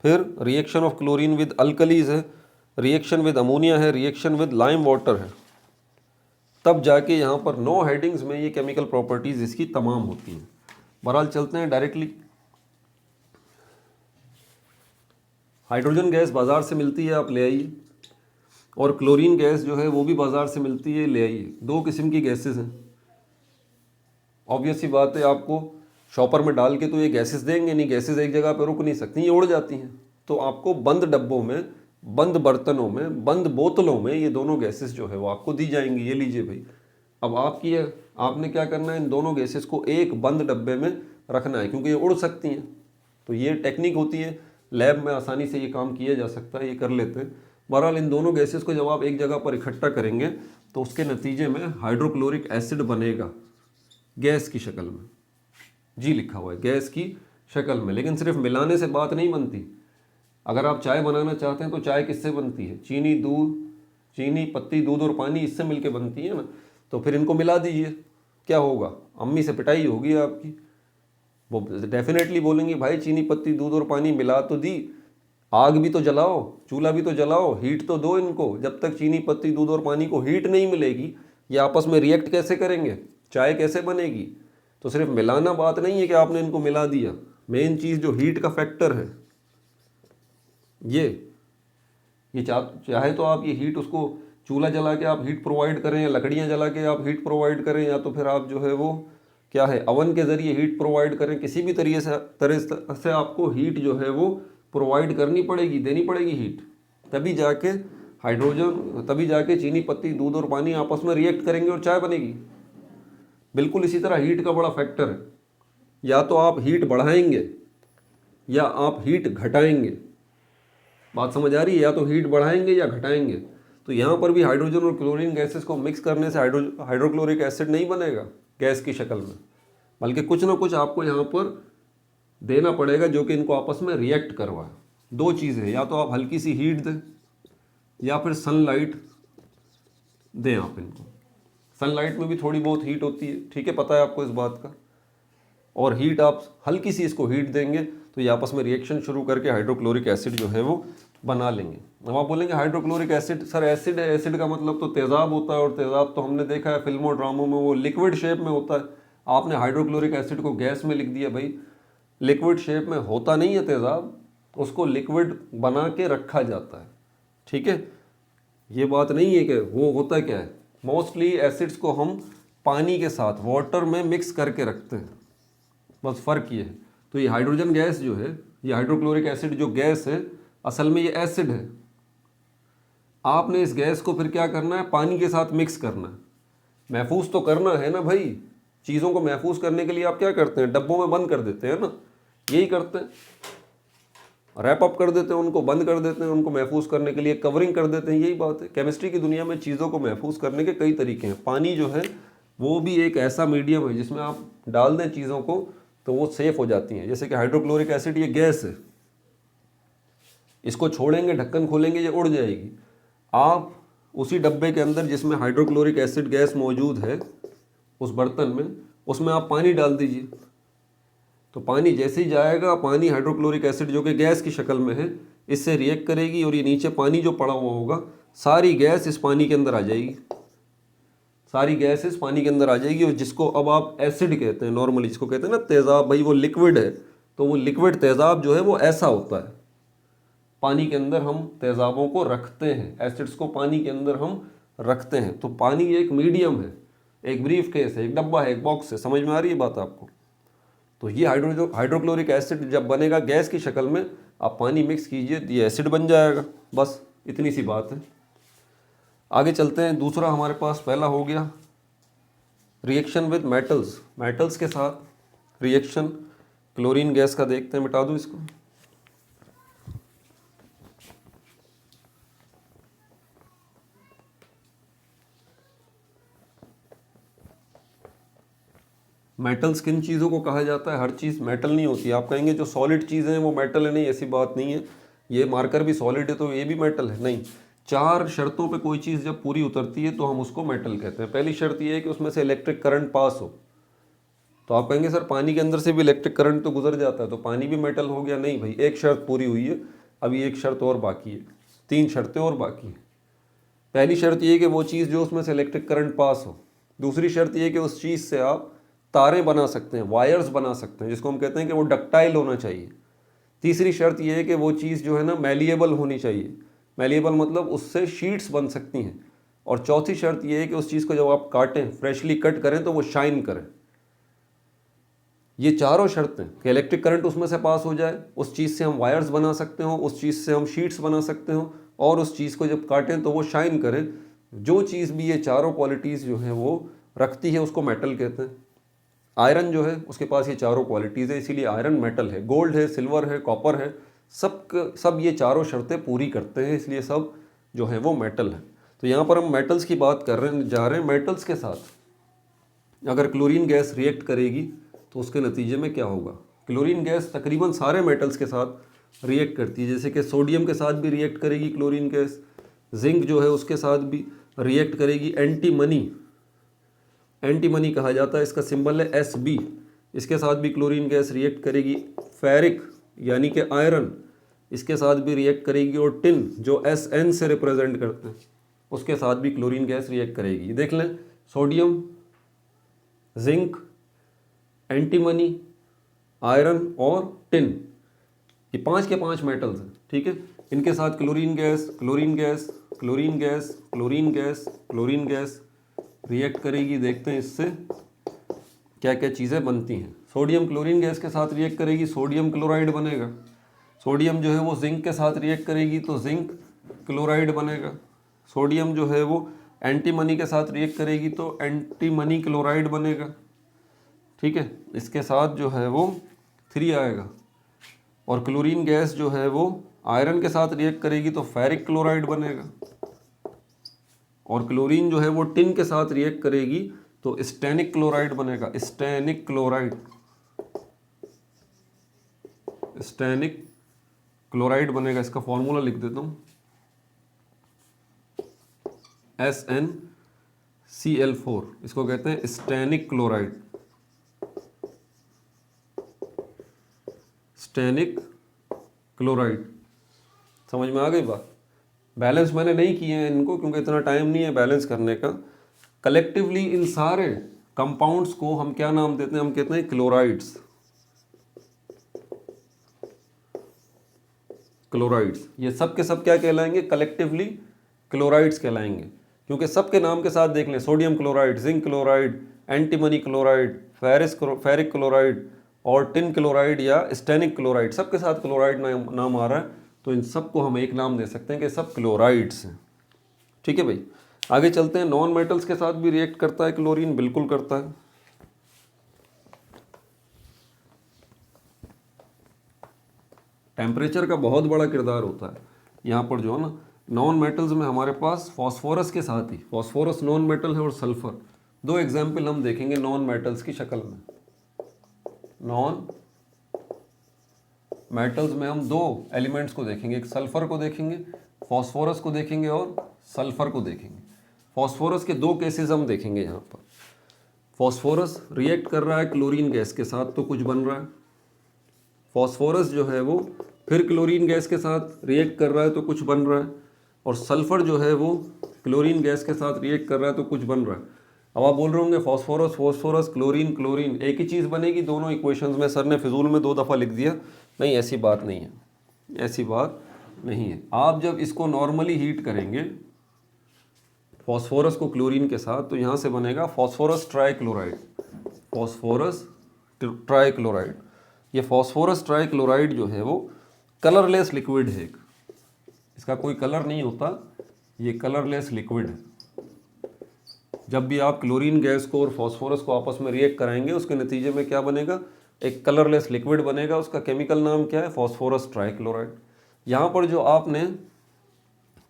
फिर reaction of chlorine with alkalis है, रिएक्शन विद अमोनिया है, रिएक्शन विद लाइम वाटर है। तब जाके यहाँ पर 9 हेडिंग्स में ये केमिकल प्रॉपर्टीज़ इसकी तमाम होती हैं। बहरहाल चलते हैं डायरेक्टली। हाइड्रोजन गैस बाज़ार से मिलती है, आप ले आइए, और क्लोरीन गैस जो है वो भी बाज़ार से मिलती है, ले आइए। 2 किस्म की गैसेस हैं। ऑब्वियस सी बात है, आपको शॉपर में डाल के तो ये गैसेस देंगे नहीं, गैसेस एक जगह पर रुक नहीं सकती, ये उड़ जाती हैं। तो आपको बंद डब्बों में, बंद बर्तनों में, बंद बोतलों में ये दोनों गैसेस जो है वो आपको दी जाएंगी। ये लीजिए भाई। अब आपने क्या करना है, इन दोनों गैसेस को एक बंद डब्बे में रखना है, क्योंकि ये उड़ सकती हैं। तो ये टेक्निक होती है, लैब में आसानी से ये काम किया जा सकता है, ये कर लेते हैं। बहरहाल इन दोनों गैसेस को जब आप एक जगह पर इकट्ठा करेंगे तो उसके नतीजे में हाइड्रोक्लोरिक एसिड बनेगा, गैस की शक्ल में। जी लिखा हुआ है, गैस की शक्ल में। लेकिन सिर्फ मिलाने से बात नहीं बनती। अगर आप चाय बनाना चाहते हैं तो चाय किससे बनती है? चीनी, दूध, चीनी, पत्ती, दूध और पानी, इससे मिलके बनती है ना। तो फिर इनको मिला दीजिए, क्या होगा? अम्मी से पिटाई होगी आपकी। वो डेफिनेटली बोलेंगे भाई चीनी, पत्ती, दूध और पानी मिला तो दी, आग भी तो जलाओ, चूल्हा भी तो जलाओ, हीट तो दो इनको। जब तक चीनी, पत्ती, दूध और पानी को हीट नहीं मिलेगी, ये आपस में रिएक्ट कैसे करेंगे? चाय कैसे बनेगी? तो सिर्फ मिलाना बात नहीं है कि आपने इनको मिला दिया। मेन चीज़ जो हीट का फैक्टर है, ये चाहे तो आप ये हीट, उसको चूल्हा जला के आप हीट प्रोवाइड करें, या लकड़ियाँ जला के आप हीट प्रोवाइड करें, या तो फिर आप जो है वो क्या है, अवन के ज़रिए हीट प्रोवाइड करें। किसी भी तरह से आपको हीट जो है वो प्रोवाइड करनी पड़ेगी, देनी पड़ेगी हीट। तभी जाके हाइड्रोजन, तभी जाके चीनी, पत्ती, दूध और पानी आपस में रिएक्ट करेंगे और चाय बनेगी। बिल्कुल इसी तरह हीट का बड़ा फैक्टर है। या तो आप हीट बढ़ाएंगे या आप हीट घटाएंगे। बात समझ आ रही है? या तो हीट बढ़ाएंगे या घटाएंगे। तो यहाँ पर भी हाइड्रोजन और क्लोरीन गैसेस को मिक्स करने से हाइड्रोक्लोरिक एसिड नहीं बनेगा गैस की शक्ल में, बल्कि कुछ ना कुछ आपको यहाँ पर देना पड़ेगा जो कि इनको आपस में रिएक्ट करवाए। 2 चीज़ें, या तो आप हल्की सी हीट दें या फिर सनलाइट दें आप इनको। सनलाइट में भी थोड़ी बहुत हीट होती है, ठीक है, पता है आपको इस बात का। और हीट आप हल्की सी इसको हीट देंगे तो ये आपस में रिएक्शन शुरू करके हाइड्रोक्लोरिक एसिड जो है वो बना लेंगे। अब आप बोलेंगे हाइड्रोक्लोरिक एसिड सर एसिड है, एसिड का मतलब तो तेज़ाब होता है, और तेज़ाब तो हमने देखा है फिल्मों ड्रामों में वो लिक्विड शेप में होता है। आपने हाइड्रोक्लोरिक एसिड को गैस में लिख दिया। भाई लिक्विड शेप में होता नहीं है तेज़ाब, उसको लिक्विड बना के रखा जाता है। ठीक है, ये बात नहीं है कि वो होता क्या है। मोस्टली एसिड्स को हम पानी के साथ वाटर में मिक्स करके रखते हैं, बस फ़र्क ये है। तो ये हाइड्रोजन गैस जो है, ये हाइड्रोक्लोरिक एसिड जो गैस है, असल में ये एसिड है। आपने इस गैस को फिर क्या करना है, पानी के साथ मिक्स करना है। महफूज तो करना है ना भाई, चीज़ों को महफूज करने के लिए आप क्या करते हैं, डब्बों में बंद कर देते हैं ना, यही करते हैं, रैप अप कर देते हैं उनको, बंद कर देते हैं उनको, महफूज करने के लिए कवरिंग कर देते हैं। यही बात है। केमिस्ट्री की दुनिया में चीज़ों को महफूज करने के कई तरीके हैं। पानी जो है वो भी एक ऐसा मीडियम है जिसमें आप डाल दें चीज़ों को तो वो सेफ हो जाती हैं। जैसे कि हाइड्रोक्लोरिक एसिड ये गैस है, इसको छोड़ेंगे, ढक्कन खोलेंगे, ये उड़ जाएगी। आप उसी डब्बे के अंदर जिसमें हाइड्रोक्लोरिक एसिड गैस मौजूद है, उस बर्तन में, उसमें आप पानी डाल दीजिए, तो पानी जैसे ही जाएगा, पानी हाइड्रोक्लोरिक एसिड जो कि गैस की शक्ल में है, इससे रिएक्ट करेगी और ये नीचे पानी जो पड़ा हुआ होगा, सारी गैस इस पानी के अंदर आ जाएगी, सारी गैस इस पानी के अंदर आ जाएगी। और जिसको अब आप एसिड कहते हैं, नॉर्मली जिसको कहते हैं ना तेज़ाब, भाई वो लिक्विड है, तो वो लिक्विड तेज़ाब जो है वो ऐसा होता है। पानी के अंदर हम तेज़ाबों को रखते हैं, एसिड्स को पानी के अंदर हम रखते हैं। तो पानी एक मीडियम है, एक ब्रीफ केस है, एक डब्बा है, एक बॉक्स है। समझ में आ रही है बात आपको। तो ये हाइड्रोक्लोरिक एसिड जब बनेगा गैस की शक्ल में, आप पानी मिक्स कीजिए, ये एसिड बन जाएगा। बस इतनी सी बात है। आगे चलते हैं। दूसरा हमारे पास पहला हो गया रिएक्शन विद मेटल्स, मेटल्स के साथ रिएक्शन क्लोरीन गैस का देखते हैं। मिटा दूँ इसको। मेटल्स किन चीज़ों को कहा जाता है? हर चीज़ मेटल नहीं होती। आप कहेंगे जो सॉलिड चीज़ें हैं वो मेटल है, नहीं, ऐसी बात नहीं है। ये मार्कर भी सॉलिड है तो ये भी मेटल है, नहीं। 4 शर्तों पे कोई चीज़ जब पूरी उतरती है तो हम उसको मेटल कहते हैं। पहली शर्त ये है कि उसमें से इलेक्ट्रिक करंट पास हो। तो आप कहेंगे सर पानी के अंदर से भी इलेक्ट्रिक करंट तो गुजर जाता है, तो पानी भी मेटल हो गया? नहीं भाई, एक शर्त पूरी हुई है, अभी एक शर्त और बाकी है, 3 शर्तें और बाकी हैं। पहली शर्त ये है कि वो चीज़ जो उसमें से इलेक्ट्रिक करंट पास हो। दूसरी शर्त ये है कि उस चीज़ से आप तारें बना सकते हैं, वायर्स बना सकते हैं, जिसको हम कहते हैं कि वो डक्टाइल होना चाहिए। तीसरी शर्त ये है कि वो चीज़ जो है ना मैलिएबल होनी चाहिए। मैलिएबल मतलब उससे शीट्स बन सकती हैं। और चौथी शर्त ये है कि उस चीज़ को जब आप काटें, फ्रेशली कट करें, तो वो शाइन करे। ये चारों शर्तें कि इलेक्ट्रिक करंट उसमें से पास हो जाए, उस चीज़ से हम वायर्स बना सकते हो, उस चीज़ से हम शीट्स बना सकते हो, और उस चीज़ को जब काटें तो वो शाइन करे। जो चीज़ भी ये चारों क्वालिटीज़ जो हैं वो रखती है उसको मेटल कहते हैं। आयरन जो है उसके पास ये चारों क्वालिटीज़ है, इसीलिए आयरन मेटल है। गोल्ड है, सिल्वर है, कॉपर है, सब ये चारों शर्तें पूरी करते हैं, इसलिए सब जो है वो मेटल है। तो यहाँ पर हम मेटल्स की बात जा रहे हैं। मेटल्स के साथ अगर क्लोरीन गैस रिएक्ट करेगी तो उसके नतीजे में क्या होगा? क्लोरीन गैस तकरीबन सारे मेटल्स के साथ रिएक्ट करती है। जैसे कि सोडियम के साथ भी रिएक्ट करेगी क्लोरीन गैस, जिंक जो है उसके साथ भी रिएक्ट करेगी। एंटीमनी कहा जाता है, इसका सिंबल है Sb, इसके साथ भी क्लोरीन गैस रिएक्ट करेगी। फेरिक यानी कि आयरन, इसके साथ भी रिएक्ट करेगी। और टिन जो Sn से रिप्रेजेंट करते हैं, उसके साथ भी क्लोरीन गैस रिएक्ट करेगी। देख लें, सोडियम, जिंक, एंटीमनी, आयरन और टिन, ये 5 के 5 मेटल्स हैं। ठीक है, इनके साथ chlorine gas, chlorine gas, chlorine gas, chlorine gas, chlorine gas react करेगी। देखते हैं इससे क्या क्या चीज़ें बनती हैं। सोडियम क्लोरीन गैस के साथ रिएक्ट करेगी, सोडियम क्लोराइड बनेगा। सोडियम जो है वो जिंक के साथ रिएक्ट करेगी तो जिंक क्लोराइड बनेगा। सोडियम जो है वो एंटीमनी के साथ रिएक्ट करेगी तो एंटीमनी क्लोराइड बनेगा। ठीक है, इसके साथ जो है वो 3 आएगा। और क्लोरीन गैस जो है वो आयरन के साथ रिएक्ट करेगी तो फेरिक क्लोराइड बनेगा। और क्लोरीन जो है वो टिन के साथ रिएक्ट करेगी तो स्टेनिक क्लोराइड बनेगा। स्टेनिक क्लोराइड, स्टेनिक क्लोराइड बनेगा। इसका फॉर्मूला लिख देता हूँ, SnCl4, इसको कहते हैं स्टेनिक क्लोराइड। स्टेनिक क्लोराइड। समझ में आ गई बात। बैलेंस मैंने नहीं किए हैं इनको क्योंकि इतना टाइम नहीं है बैलेंस करने का। कलेक्टिवली इन सारे कंपाउंड्स को हम क्या नाम देते हैं, हम कहते हैं क्लोराइड्स। क्लोराइड्स ये सब के सब क्या कहलाएंगे, कलेक्टिवली क्लोराइड्स कहलाएंगे, क्योंकि सबके नाम के साथ देख लें, sodium chloride, zinc chloride, antimony chloride, ferric chloride और टिन क्लोराइड या स्टेनिक क्लोराइड, सबके साथ क्लोराइड नाम आ रहा है, तो इन सबको हम एक नाम दे सकते हैं कि सब क्लोराइड्स हैं। ठीक है भाई, आगे चलते हैं। नॉन मेटल्स के साथ भी रिएक्ट करता है क्लोरीन, बिल्कुल करता है। टेम्परेचर का बहुत बड़ा किरदार होता है यहाँ पर जो है ना। नॉन मेटल्स में हमारे पास फॉस्फोरस के साथ ही, फॉस्फोरस नॉन मेटल है और सल्फर, दो एग्जाम्पल हम देखेंगे नॉन मेटल्स की शक्ल में। नॉन मेटल्स में हम दो एलिमेंट्स को देखेंगे, एक सल्फर को देखेंगे, फॉस्फोरस को देखेंगे और सल्फर को देखेंगे। फॉस्फोरस के दो केसेस हम देखेंगे यहाँ पर। फॉस्फोरस रिएक्ट कर रहा है क्लोरीन गैस के साथ तो कुछ बन रहा है, फॉस्फोरस जो है वो फिर क्लोरीन गैस के साथ रिएक्ट कर रहा है तो कुछ बन रहा है, और सल्फर जो है वो क्लोरीन गैस के साथ रिएक्ट कर रहा है तो कुछ बन रहा है। अब आप बोल रहे होंगे फॉस्फोरस फॉस्फोरस क्लोरीन क्लोरीन एक ही चीज़ बनेगी दोनों इक्वेशंस में, सर ने फिजूल में 2 दफ़ा लिख दिया। नहीं, ऐसी बात नहीं है, ऐसी बात नहीं है। आप जब इसको नॉर्मली हीट करेंगे फॉस्फोरस को क्लोरीन के साथ, तो यहाँ से बनेगा फॉस्फोरस ट्राइक्लोराइड, फॉस्फोरस ट्राइक्लोराइड। ये फॉस्फोरस ट्राइक्लोराइड जो है वो कलरलेस लिक्विड है, इसका कोई कलर नहीं होता, ये कलरलेस लिक्विड है। जब भी आप क्लोरीन गैस को और फॉस्फोरस को आपस में रिएक्ट कराएंगे उसके नतीजे में क्या बनेगा, एक कलरलेस लिक्विड बनेगा। उसका केमिकल नाम क्या है, फॉस्फोरस ट्राइक्लोराइड। यहाँ पर जो आपने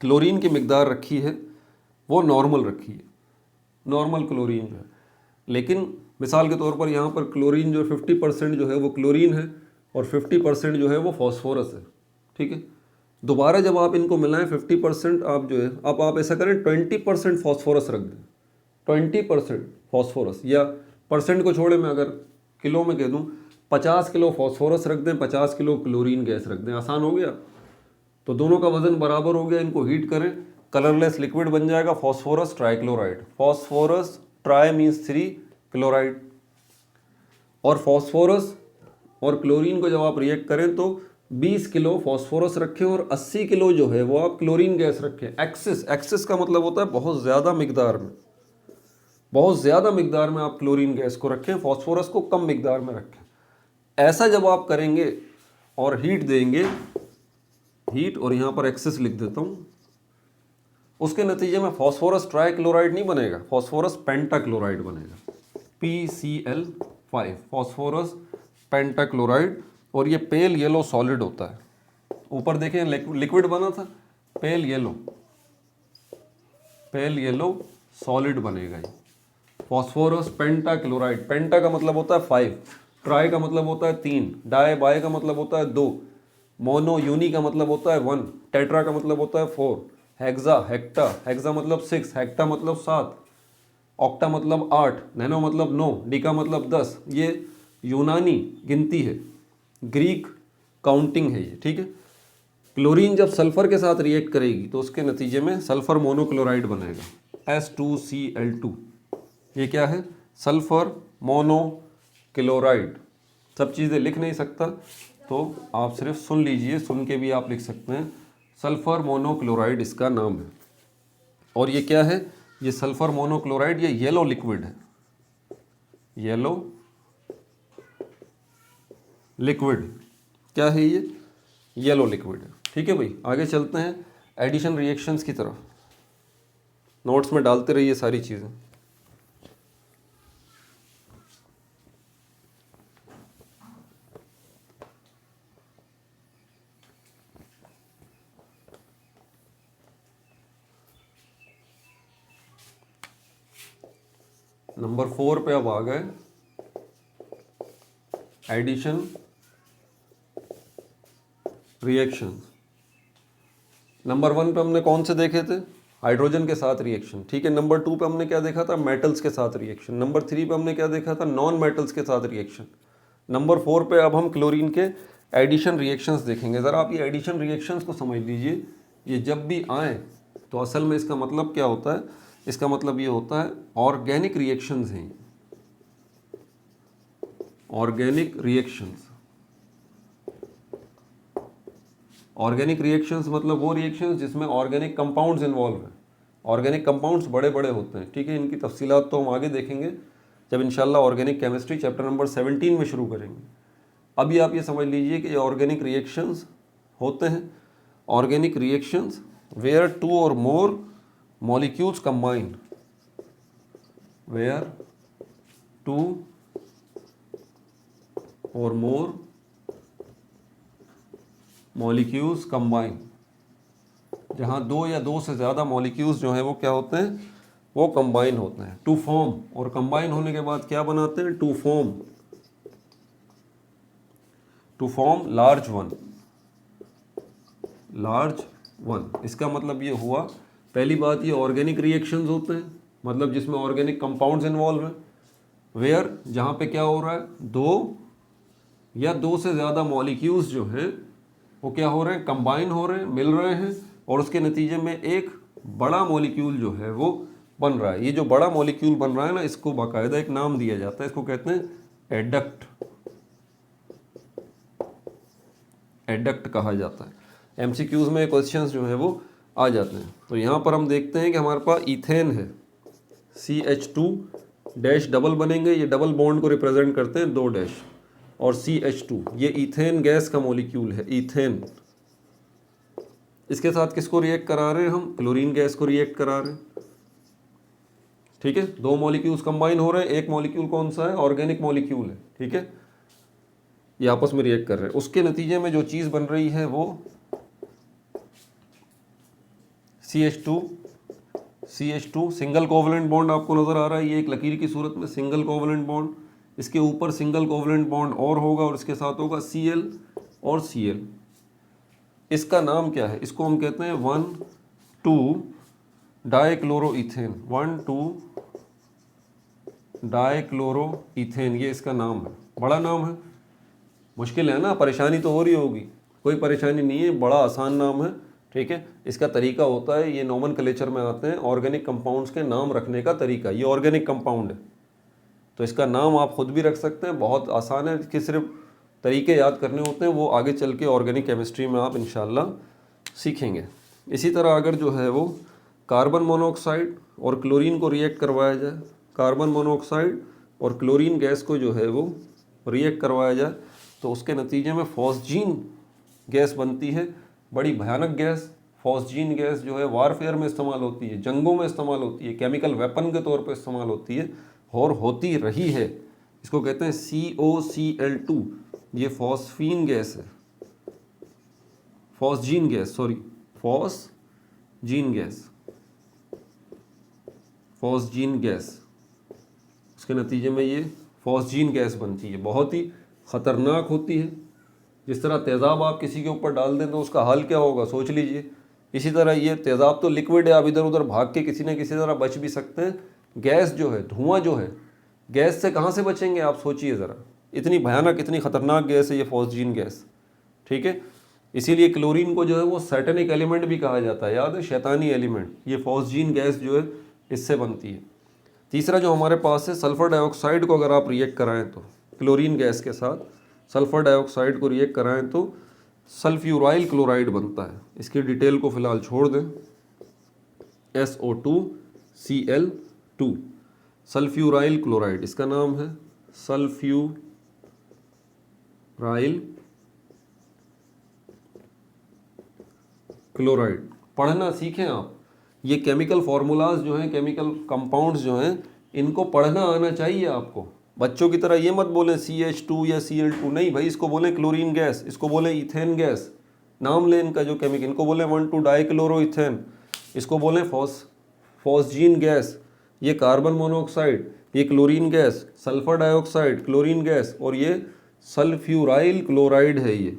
क्लोरीन की मिकदार रखी है वो नॉर्मल रखी है, नॉर्मल क्लोरीन जो है, लेकिन मिसाल के तौर पर यहाँ पर क्लोरीन जो 50% जो है वो क्लोरीन है और 50% जो है वो फॉस्फोरस है। ठीक है, दोबारा जब आप इनको मिलाएं 50% आप जो है, अब आप ऐसा करें 20% फॉस्फोरस रख दें, 20% फॉस्फोरस, या परसेंट को छोड़े मैं अगर किलो में कह दूं 50 किलो फॉस्फोरस रख दें, 50 किलो क्लोरीन गैस रख दें, आसान हो गया। तो दोनों का वजन बराबर हो गया, इनको हीट करें, कलरलेस लिक्विड बन जाएगा phosphorus trichloride. Phosphorus try means 3 chloride, और फॉस्फोरस और क्लोरीन को जब आप रिएक्ट करें तो 20 किलो फॉस्फोरस रखें और 80 किलो जो है वो आप क्लोरीन गैस रखें। एक्सेस का मतलब होता है बहुत ज़्यादा मिकदार में, बहुत ज़्यादा मिकदार में आप क्लोरीन गैस को रखें, फॉस्फोरस को कम मिकदार में रखें। ऐसा जब आप करेंगे और हीट देंगे, हीट और यहाँ पर एक्सेस लिख देता हूँ, उसके नतीजे में फॉस्फोरस ट्राइक्लोराइड नहीं बनेगा, फॉस्फोरस पेंटाक्लोराइड बनेगा, PCl5, फॉस्फोरस पेंटाक्लोराइड। और ये पेल येलो सॉलिड होता है। ऊपर देखें लिक्विड बना था, पेल येलो सॉलिड बनेगा ये फॉस्फोरस पेंटाक्लोराइड। पेंटा का मतलब होता है 5, ट्राई का मतलब होता है 3, डाई बाई का मतलब होता है 2, मोनो यूनी का मतलब होता है 1, टेट्रा का मतलब होता है 4, हेक्सा हेक्टा मतलब 6, हेक्टा मतलब 7, ऑक्टा मतलब 8, नैनो मतलब 9, डिका मतलब 10। ये यूनानी गिनती है, ग्रीक काउंटिंग है ये। ठीक है, क्लोरीन जब सल्फर के साथ रिएक्ट करेगी तो उसके नतीजे में सल्फर मोनोक्लोराइड बनेगा, S2Cl2। ये क्या है, सल्फर मोनोक्लोराइड। सब चीज़ें लिख नहीं सकता तो आप सिर्फ सुन लीजिए, सुन के भी आप लिख सकते हैं, सल्फर मोनोक्लोराइड इसका नाम है। और ये क्या है, ये सल्फर मोनोक्लोराइड ये येलो लिक्विड है, येलो लिक्विड। क्या है ये, येलो लिक्विड है। ठीक है भाई, आगे चलते हैं एडिशन रिएक्शंस की तरफ। नोट्स में डालते रहिए सारी चीज़ें। नंबर 4 पे अब आ गए एडिशन रिएक्शन। नंबर 1 पे हमने कौन से देखे थे, हाइड्रोजन के साथ रिएक्शन। ठीक है, नंबर 2 पे हमने क्या देखा था, मेटल्स के साथ रिएक्शन। नंबर 3 पे हमने क्या देखा था, नॉन मेटल्स के साथ रिएक्शन। नंबर 4 पे अब हम क्लोरीन के एडिशन रिएक्शंस देखेंगे। ज़रा आप ये एडिशन रिएक्शंस को समझ लीजिए। ये जब भी आए तो असल में इसका मतलब क्या होता है, इसका मतलब ये होता है ऑर्गेनिक रिएक्शंस हैं। ऑर्गेनिक रिएक्शंस, ऑर्गेनिक रिएक्शंस मतलब वो रिएक्शंस जिसमें ऑर्गेनिक कंपाउंड्स इन्वॉल्व हैं। ऑर्गेनिक कंपाउंड्स बड़े बड़े होते हैं, ठीक है। इनकी तफसीलात तो हम आगे देखेंगे जब इंशाल्लाह ऑर्गेनिक केमिस्ट्री चैप्टर नंबर 17 में शुरू करेंगे। अभी आप ये समझ लीजिए कि ये ऑर्गेनिक रिएक्शंस होते हैं। ऑर्गेनिक रिएक्शंस वेयर टू और मोर मॉलिक्यूल्स कंबाइन, वेयर टू और मोर मॉलिक्यूल्स कंबाइन, जहाँ दो या दो से ज़्यादा मॉलिक्यूल्स जो हैं वो क्या होते हैं, वो कंबाइन होते हैं टू फॉर्म। और कंबाइन होने के बाद क्या बनाते हैं, to form large one, large one. इसका मतलब ये हुआ, पहली बात ये ऑर्गेनिक रिएक्शंस होते हैं, मतलब जिसमें ऑर्गेनिक कंपाउंड्स इन्वॉल्व हैं। वेयर, जहाँ पे क्या हो रहा है, दो या दो से ज़्यादा मॉलिक्यूल्स जो हैं वो क्या हो रहे हैं, कंबाइन हो रहे हैं, मिल रहे हैं, और उसके नतीजे में एक बड़ा मॉलिक्यूल जो है वो बन रहा है। ये जो बड़ा मॉलिक्यूल बन रहा है ना, इसको बाकायदा एक नाम दिया जाता है, इसको कहते हैं एडक्ट। एडक्ट कहा जाता है। एमसीक्यूज में क्वेश्चंस जो है वो आ जाते हैं। तो यहाँ पर हम देखते हैं कि हमारे पास इथेन है, CH2 डैश डबल बनेंगे, ये डबल बॉन्ड को रिप्रेजेंट करते हैं, 2 डैश, और CH2 ये इथेन गैस का मॉलिक्यूल है, इथेन। इसके साथ किसको रिएक्ट करा रहे हैं हम, क्लोरीन गैस को रिएक्ट करा रहे हैं, ठीक है। दो मॉलिक्यूल्स कंबाइन हो रहे हैं, एक मॉलिक्यूल कौन सा है, ऑर्गेनिक मॉलिक्यूल है, ठीक है। ये आपस में रिएक्ट कर रहे हैं, उसके नतीजे में जो चीज़ बन रही है वो CH2 सिंगल कोवलेंट बॉन्ड आपको नज़र आ रहा है, ये एक लकीर की सूरत में सिंगल कोवलेंट बॉन्ड। इसके ऊपर सिंगल कोवलेंट बॉन्ड और होगा, और इसके साथ होगा Cl और Cl। इसका नाम क्या है, इसको हम कहते हैं 1,2 डाइक्लोरोइथेन, 1,2 डाइक्लोरोइथेन, ये इसका नाम है। बड़ा नाम है, मुश्किल है ना, परेशानी तो हो रही होगी, कोई परेशानी नहीं है, बड़ा आसान नाम है, ठीक है। इसका तरीका होता है, ये नोमेनक्लेचर में आते हैं ऑर्गेनिक कंपाउंड्स के नाम रखने का तरीका। ये ऑर्गेनिक कंपाउंड है तो इसका नाम आप खुद भी रख सकते हैं, बहुत आसान है, कि सिर्फ तरीके याद करने होते हैं, वो आगे चल के ऑर्गेनिक केमिस्ट्री में आप इंशाल्लाह सीखेंगे। इसी तरह अगर जो है वो कार्बन मोनोऑक्साइड और क्लोरीन को रिएक्ट करवाया जाए, कार्बन मोनोऑक्साइड और क्लोरीन गैस को जो है वो रिएक्ट करवाया जाए, तो उसके नतीजे में फॉस्जीन गैस बनती है, बड़ी भयानक गैस। फॉस्जीन गैस जो है वारफेयर में इस्तेमाल होती है, जंगों में इस्तेमाल होती है, केमिकल वेपन के तौर पर इस्तेमाल होती है और होती रही है। इसको कहते हैं COCl2, ये फॉस्फीन गैस है, phosgene gas, sorry phosgene gas, phosgene gas. उसके नतीजे में ये फॉस्जीन गैस बनती है, बहुत ही ख़तरनाक होती है। जिस तरह तेज़ाब आप किसी के ऊपर डाल दें तो उसका हाल क्या होगा, सोच लीजिए। इसी तरह ये तेज़ाब तो लिक्विड है, आप इधर उधर भाग के किसी न किसी तरह बच भी सकते हैं। गैस जो है, धुआं जो है, गैस से कहाँ से बचेंगे आप सोचिए ज़रा। इतनी भयानक, इतनी ख़तरनाक गैस है ये फॉस्जीन गैस, ठीक है। इसीलिए क्लोरीन को जो है वो सैटेनिक एलिमेंट भी कहा जाता है, याद है, शैतानी एलिमेंट। ये फॉस्जीन गैस जो है इससे बनती है। तीसरा जो हमारे पास है सल्फ़र डाइऑक्साइड को अगर आप रिएक्ट कराएं तो क्लोरीन गैस के साथ सल्फ़र डाइऑक्साइड को रिएक्ट कराएं तो सल्फ्यूराइल क्लोराइड बनता है। इसकी डिटेल को फ़िलहाल छोड़ दें, SO2Cl2, सल्फ्यूराइल क्लोराइड, इसका नाम है सल्फ्यूराइल क्लोराइड। पढ़ना सीखें आप, ये केमिकल फार्मूलाज जो हैं, केमिकल कंपाउंड्स जो हैं, इनको पढ़ना आना चाहिए आपको। बच्चों की तरह ये मत बोलें CH2 या Cl2, नहीं भाई, इसको बोलें क्लोरीन गैस, इसको बोलें इथेन गैस, नाम लें इनका जो केमिकल, इनको बोलें 1,2 डाइक्लोरोइथेन, इसको बोलें फॉस्जीन गैस, ये कार्बन मोनोऑक्साइड, ये chlorine gas, sulphur dioxide, chlorine gas, और ये सल्फ्यूराइल क्लोराइड है। ये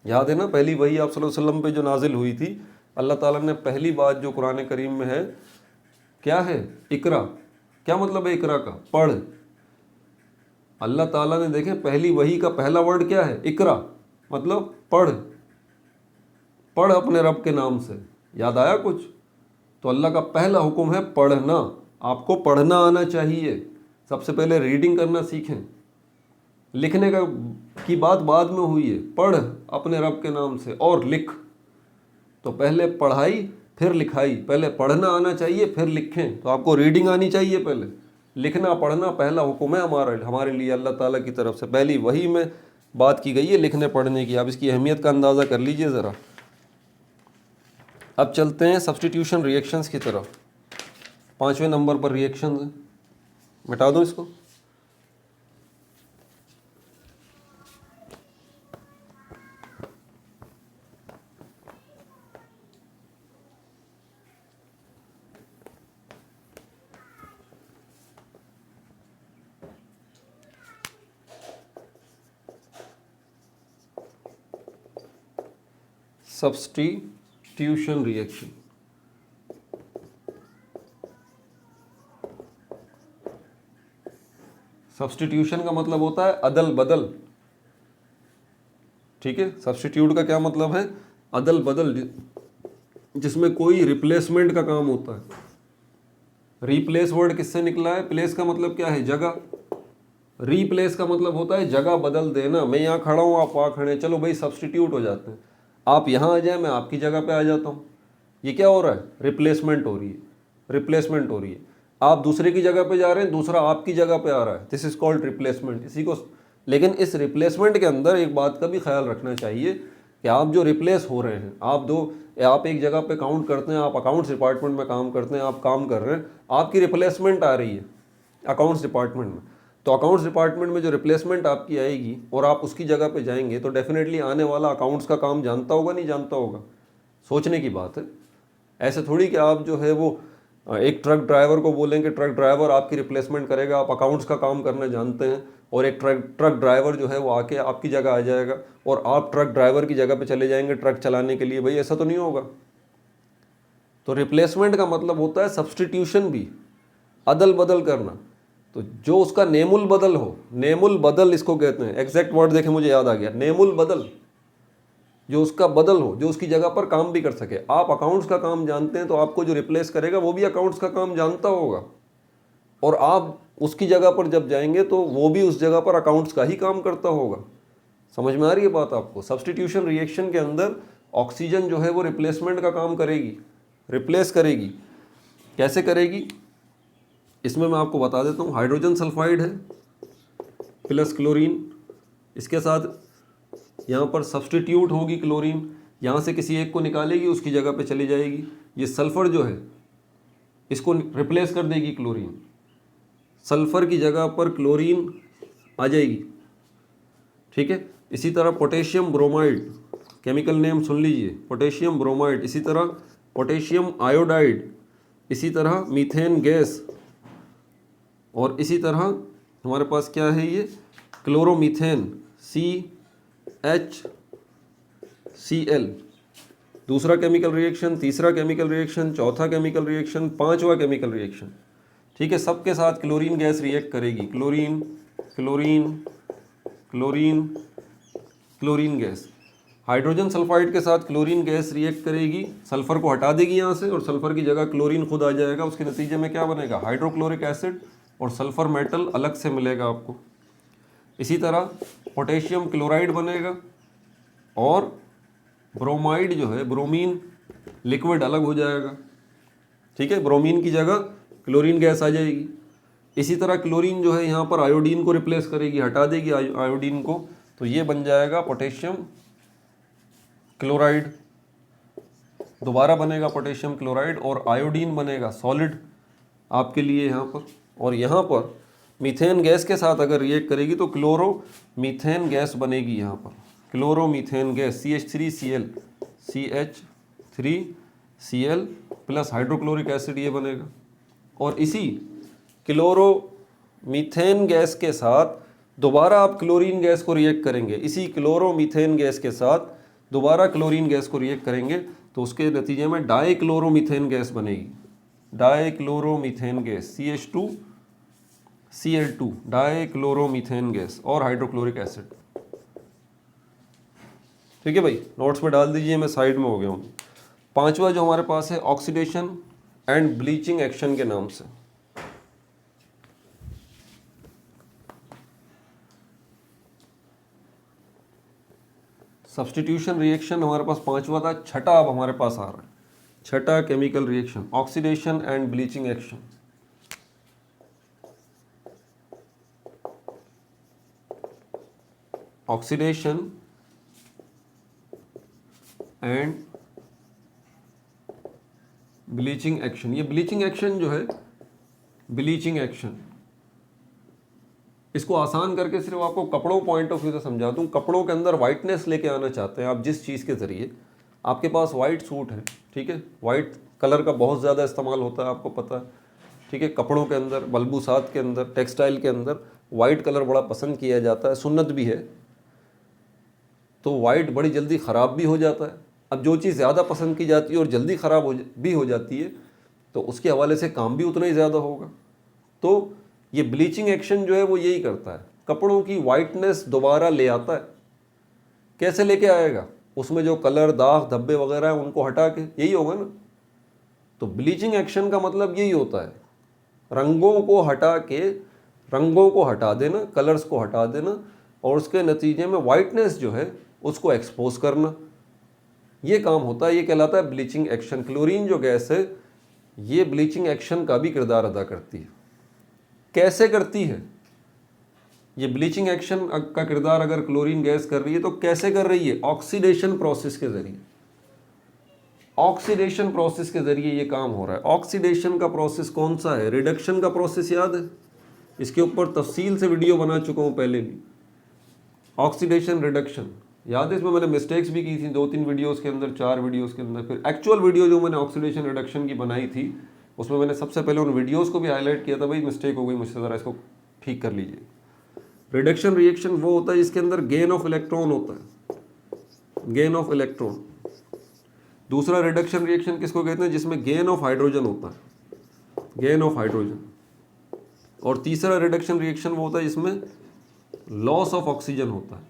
याद है ना, पहली वही आप सल्लल्लाहु अलैहि वसल्लम पे जो नाजिल हुई थी, अल्लाह ताला ने पहली बात जो कुरान करीम में है क्या है, इकरा। क्या मतलब है इकरा का, पढ़। अल्लाह ताला ने देखें पहली वही का पहला वर्ड क्या है, इकरा, मतलब पढ़, पढ़ अपने रब के नाम से। याद आया कुछ? तो अल्लाह का पहला हुक्म है पढ़ना। आपको पढ़ना आना चाहिए। सबसे पहले रीडिंग करना सीखें। लिखने का की बात बाद में हुई है, पढ़ अपने रब के नाम से और लिख। तो पहले पढ़ाई फिर लिखाई, पहले पढ़ना आना चाहिए फिर लिखें। तो आपको रीडिंग आनी चाहिए, पहले लिखना पढ़ना पहला हुक्म है हमारे लिए अल्लाह ताला की तरफ से। पहली वही में बात की गई है लिखने पढ़ने की। आप इसकी अहमियत का अंदाज़ा कर लीजिए ज़रा। अब चलते हैं सब्स्टिट्यूशन रिएक्शंस की तरफ। 5वें नंबर पर रिएक्शंस है, मिटा दूँ इसको। सब्स्टिट्यूशन रिएक्शन, सब्स्टिट्यूशन का मतलब होता है अदल बदल। ठीक है, सब्स्टिट्यूट का क्या मतलब है, अदल बदल, जिसमें कोई रिप्लेसमेंट का काम होता है। रिप्लेस वर्ड किससे निकला है? प्लेस का मतलब क्या है, जगह। रीप्लेस का मतलब होता है जगह बदल देना। मैं यहाँ खड़ा हूँ, आप वहाँ खड़े हैं, चलो भाई सब्स्टिट्यूट हो जाते हैं। आप यहाँ आ जाए, मैं आपकी जगह पे आ जाता हूँ। ये क्या हो रहा है? रिप्लेसमेंट हो रही है, रिप्लेसमेंट हो रही है। आप दूसरे की जगह पे जा रहे हैं, दूसरा आपकी जगह पे आ रहा है। This is called replacement. इसी को, लेकिन इस रिप्लेसमेंट के अंदर एक बात का भी ख्याल रखना चाहिए कि आप जो रिप्लेस हो रहे हैं, आप एक जगह पे काउंट करते हैं, आप अकाउंट्स डिपार्टमेंट में काम करते हैं, आप काम कर रहे हैं, आपकी रिप्लेसमेंट आ रही है अकाउंट्स डिपार्टमेंट में। तो अकाउंट्स डिपार्टमेंट में जो रिप्लेसमेंट आपकी आएगी और आप उसकी जगह पे जाएंगे, तो डेफिनेटली आने वाला अकाउंट्स का काम जानता होगा, नहीं जानता होगा? सोचने की बात है। ऐसे थोड़ी कि आप जो है वो एक ट्रक ड्राइवर को बोलेंगे ट्रक ड्राइवर आपकी रिप्लेसमेंट करेगा, आप अकाउंट्स का काम करना जानते हैं, और एक ट्रक ड्राइवर जो है वो आके आपकी जगह आ जाएगा और आप ट्रक ड्राइवर की जगह पे चले जाएंगे ट्रक चलाने के लिए। भाई ऐसा तो नहीं होगा। तो रिप्लेसमेंट का मतलब होता है सब्स्टिट्यूशन भी, अदल बदल करना। तो जो उसका नेमुल बदल हो, नेमुल बदल इसको कहते हैं। एग्जैक्ट वर्ड देखें, मुझे याद आ गया, नेमुल बदल, जो उसका बदल हो, जो उसकी जगह पर काम भी कर सके। आप अकाउंट्स का काम जानते हैं, तो आपको जो रिप्लेस करेगा वो भी अकाउंट्स का काम जानता होगा, और आप उसकी जगह पर जब जाएंगे तो वो भी उस जगह पर अकाउंट्स का ही काम करता होगा। समझ में आ रही है बात आपको? सब्स्टिट्यूशन रिएक्शन के अंदर ऑक्सीजन जो है वो रिप्लेसमेंट का काम करेगी, रिप्लेस करेगी। कैसे करेगी, इसमें मैं आपको बता देता हूँ। हाइड्रोजन सल्फाइड है प्लस क्लोरीन, इसके साथ यहाँ पर सब्स्टिट्यूट होगी क्लोरीन, यहाँ से किसी एक को निकालेगी, उसकी जगह पे चली जाएगी। ये सल्फ़र जो है इसको रिप्लेस कर देगी क्लोरीन, सल्फ़र की जगह पर क्लोरीन आ जाएगी। ठीक है, इसी तरह पोटेशियम ब्रोमाइड, केमिकल नेम सुन लीजिए, पोटेशियम ब्रोमाइड। इसी तरह पोटेशियम आयोडाइड, इसी तरह मीथेन गैस, और इसी तरह हमारे पास क्या है, ये क्लोरोमीथेन CHCl। दूसरा केमिकल रिएक्शन, तीसरा केमिकल रिएक्शन, चौथा केमिकल रिएक्शन, पांचवा केमिकल रिएक्शन। ठीक है, सबके साथ क्लोरीन गैस रिएक्ट करेगी। Chlorine chlorine chlorine chlorine gas. Hydrogen sulphide के साथ क्लोरीन गैस रिएक्ट करेगी, सल्फर को हटा देगी यहाँ से, और सल्फर की जगह क्लोरीन खुद आ जाएगा। उसके नतीजे में क्या बनेगा, हाइड्रोक्लोरिक एसिड और सल्फर मेटल अलग से मिलेगा आपको। इसी तरह पोटेशियम क्लोराइड बनेगा, और ब्रोमाइड जो है, ब्रोमीन लिक्विड अलग हो जाएगा। ठीक है, ब्रोमीन की जगह क्लोरीन गैस आ जाएगी। इसी तरह क्लोरीन जो है यहाँ पर आयोडीन को रिप्लेस करेगी, हटा देगी आयोडीन को, तो ये बन जाएगा पोटेशियम क्लोराइड। दोबारा बनेगा पोटेशियम क्लोराइड, और आयोडीन बनेगा सॉलिड आपके लिए यहाँ पर। और यहाँ पर मीथेन गैस के साथ अगर रिएक्ट करेगी तो क्लोरो मीथेन गैस बनेगी। यहाँ पर chloro methane gas CH3Cl plus hydrochloric acid, ये बनेगा। और इसी क्लोरो मीथेन गैस के साथ दोबारा आप क्लोरीन गैस को रिएक्ट करेंगे, इसी क्लोरो मीथेन गैस के साथ दोबारा क्लोरीन गैस को रिएक्ट करेंगे, तो उसके नतीजे में डाईक्लोरोमीथेन गैस बनेगी। Dichloromethane gas CH2 Cl2 dichloromethane gas और हाइड्रोक्लोरिक एसिड। ठीक है भाई, नोट्स में डाल दीजिए, मैं साइड में हो गया हूँ। पांचवा जो हमारे पास है ऑक्सीडेशन एंड ब्लीचिंग एक्शन के नाम से। सब्स्टिट्यूशन रिएक्शन हमारे पास पांचवा था, छठा अब हमारे पास आ रहा है, छठा chemical reaction oxidation and bleaching action. Oxidation and bleaching action. ये ब्लीचिंग एक्शन जो है, ब्लीचिंग एक्शन, इसको आसान करके सिर्फ आपको कपड़ों पॉइंट ऑफ व्यू से समझा दूं। कपड़ों के अंदर वाइटनेस लेके आना चाहते हैं आप, जिस चीज़ के ज़रिए आपके पास वाइट सूट है, ठीक है, वाइट कलर का बहुत ज़्यादा इस्तेमाल होता है, आपको पता है, ठीक है, कपड़ों के अंदर, बलबूसात के अंदर, टेक्सटाइल के अंदर वाइट कलर बड़ा पसंद किया जाता है, सुन्नत भी है। तो वाइट बड़ी जल्दी ख़राब भी हो जाता है। अब जो चीज़ ज़्यादा पसंद की जाती है और जल्दी ख़राब भी हो जाती है, तो उसके हवाले से काम भी उतना ही ज़्यादा होगा। तो ये ब्लीचिंग एक्शन जो है वो यही करता है, कपड़ों की वाइटनेस दोबारा ले आता है। कैसे लेके आएगा? उसमें जो कलर, दाग, धब्बे वगैरह है उनको हटा के, यही होगा ना। तो ब्लीचिंग एक्शन का मतलब यही होता है, रंगों को हटा के, रंगों को हटा देना, कलर्स को हटा देना, और उसके नतीजे में वाइटनेस जो है उसको एक्सपोज करना, ये काम होता है। ये कहलाता है ब्लीचिंग एक्शन। क्लोरीन जो गैस है ये ब्लीचिंग एक्शन का भी किरदार अदा करती है। कैसे करती है? ये ब्लीचिंग एक्शन का किरदार अगर क्लोरीन गैस कर रही है तो कैसे कर रही है? ऑक्सीडेशन प्रोसेस के जरिए। ऑक्सीडेशन प्रोसेस के जरिए ये काम हो रहा है। ऑक्सीडेशन का प्रोसेस कौन सा है? रिडक्शन का प्रोसेस याद है? इसके ऊपर तफसील से वीडियो बना चुका हूँ पहले भी। ऑक्सीडेशन, रिडक्शन याद है? इसमें मैंने मिस्टेक्स भी की थी 2-3 वीडियोस के अंदर, 4 वीडियोस के अंदर। फिर एक्चुअल वीडियो जो मैंने ऑक्सीडेशन रिडक्शन की बनाई थी उसमें मैंने सबसे पहले उन वीडियोस को भी हाईलाइट किया था, भाई मिस्टेक हो गई मुझसे, ज़रा इसको ठीक कर लीजिए। रिडक्शन रिएक्शन वो होता है जिसके अंदर गेन ऑफ इलेक्ट्रॉन होता है, गेन ऑफ इलेक्ट्रॉन। दूसरा रिडक्शन रिएक्शन किसको कहते हैं? जिसमें गेन ऑफ हाइड्रोजन होता है, गेन ऑफ हाइड्रोजन। और तीसरा रिडक्शन रिएक्शन वो होता है जिसमें लॉस ऑफ ऑक्सीजन होता है।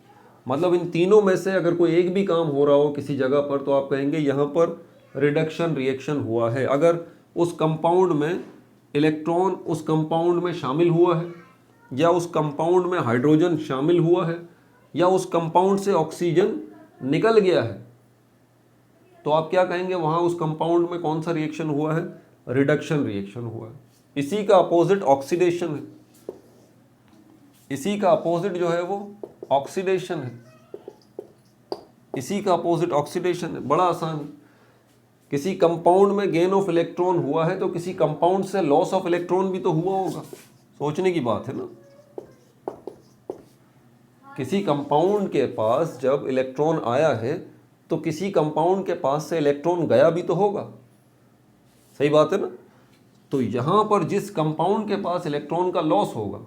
मतलब इन तीनों में से अगर कोई एक भी काम हो रहा हो किसी जगह पर तो आप कहेंगे यहाँ पर रिडक्शन रिएक्शन हुआ है। अगर उस कंपाउंड में इलेक्ट्रॉन उस कंपाउंड में शामिल हुआ है, या उस कंपाउंड में हाइड्रोजन शामिल हुआ है, या उस कंपाउंड से ऑक्सीजन निकल गया है, तो आप क्या कहेंगे? वहाँ उस कंपाउंड में कौन सा रिएक्शन हुआ है? रिडक्शन रिएक्शन हुआ है। इसी का अपोजिट ऑक्सीडेशन है। इसी का अपोजिट जो है वो ऑक्सीडेशन है। इसी का अपोजिट ऑक्सीडेशन है। बड़ा आसान। किसी कंपाउंड में गेन ऑफ इलेक्ट्रॉन हुआ है तो किसी कंपाउंड से लॉस ऑफ इलेक्ट्रॉन भी तो हुआ होगा। सोचने की बात है ना। किसी कंपाउंड के पास जब इलेक्ट्रॉन आया है तो किसी कंपाउंड के पास से इलेक्ट्रॉन गया भी तो होगा। सही बात है ना। तो यहाँ पर जिस कंपाउंड के पास इलेक्ट्रॉन का लॉस होगा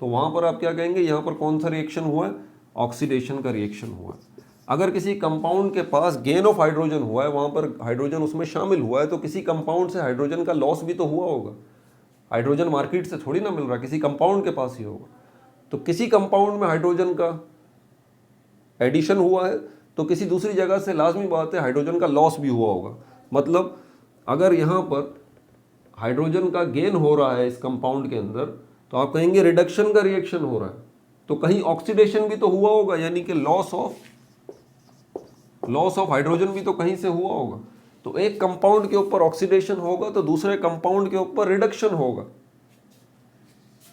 तो वहाँ पर आप क्या कहेंगे? यहाँ पर कौन सा रिएक्शन हुआ है? ऑक्सीडेशन का रिएक्शन हुआ है। अगर किसी कंपाउंड के पास गेन ऑफ हाइड्रोजन हुआ है, वहाँ पर हाइड्रोजन उसमें शामिल हुआ है, तो किसी कंपाउंड से हाइड्रोजन का लॉस भी तो हुआ होगा। हाइड्रोजन मार्केट से थोड़ी ना मिल रहा, किसी कंपाउंड के पास ही होगा। तो किसी कंपाउंड में हाइड्रोजन का एडिशन हुआ है तो किसी दूसरी जगह से लाजमी बात है हाइड्रोजन का लॉस भी हुआ होगा। मतलब अगर यहाँ पर हाइड्रोजन का गेन हो रहा है इस कंपाउंड के अंदर तो आप कहेंगे रिडक्शन का रिएक्शन हो रहा है, तो कहीं ऑक्सीडेशन भी तो हुआ होगा, यानी कि लॉस ऑफ हाइड्रोजन भी तो कहीं से हुआ होगा। तो एक कंपाउंड के ऊपर ऑक्सीडेशन होगा तो दूसरे कंपाउंड के ऊपर रिडक्शन होगा।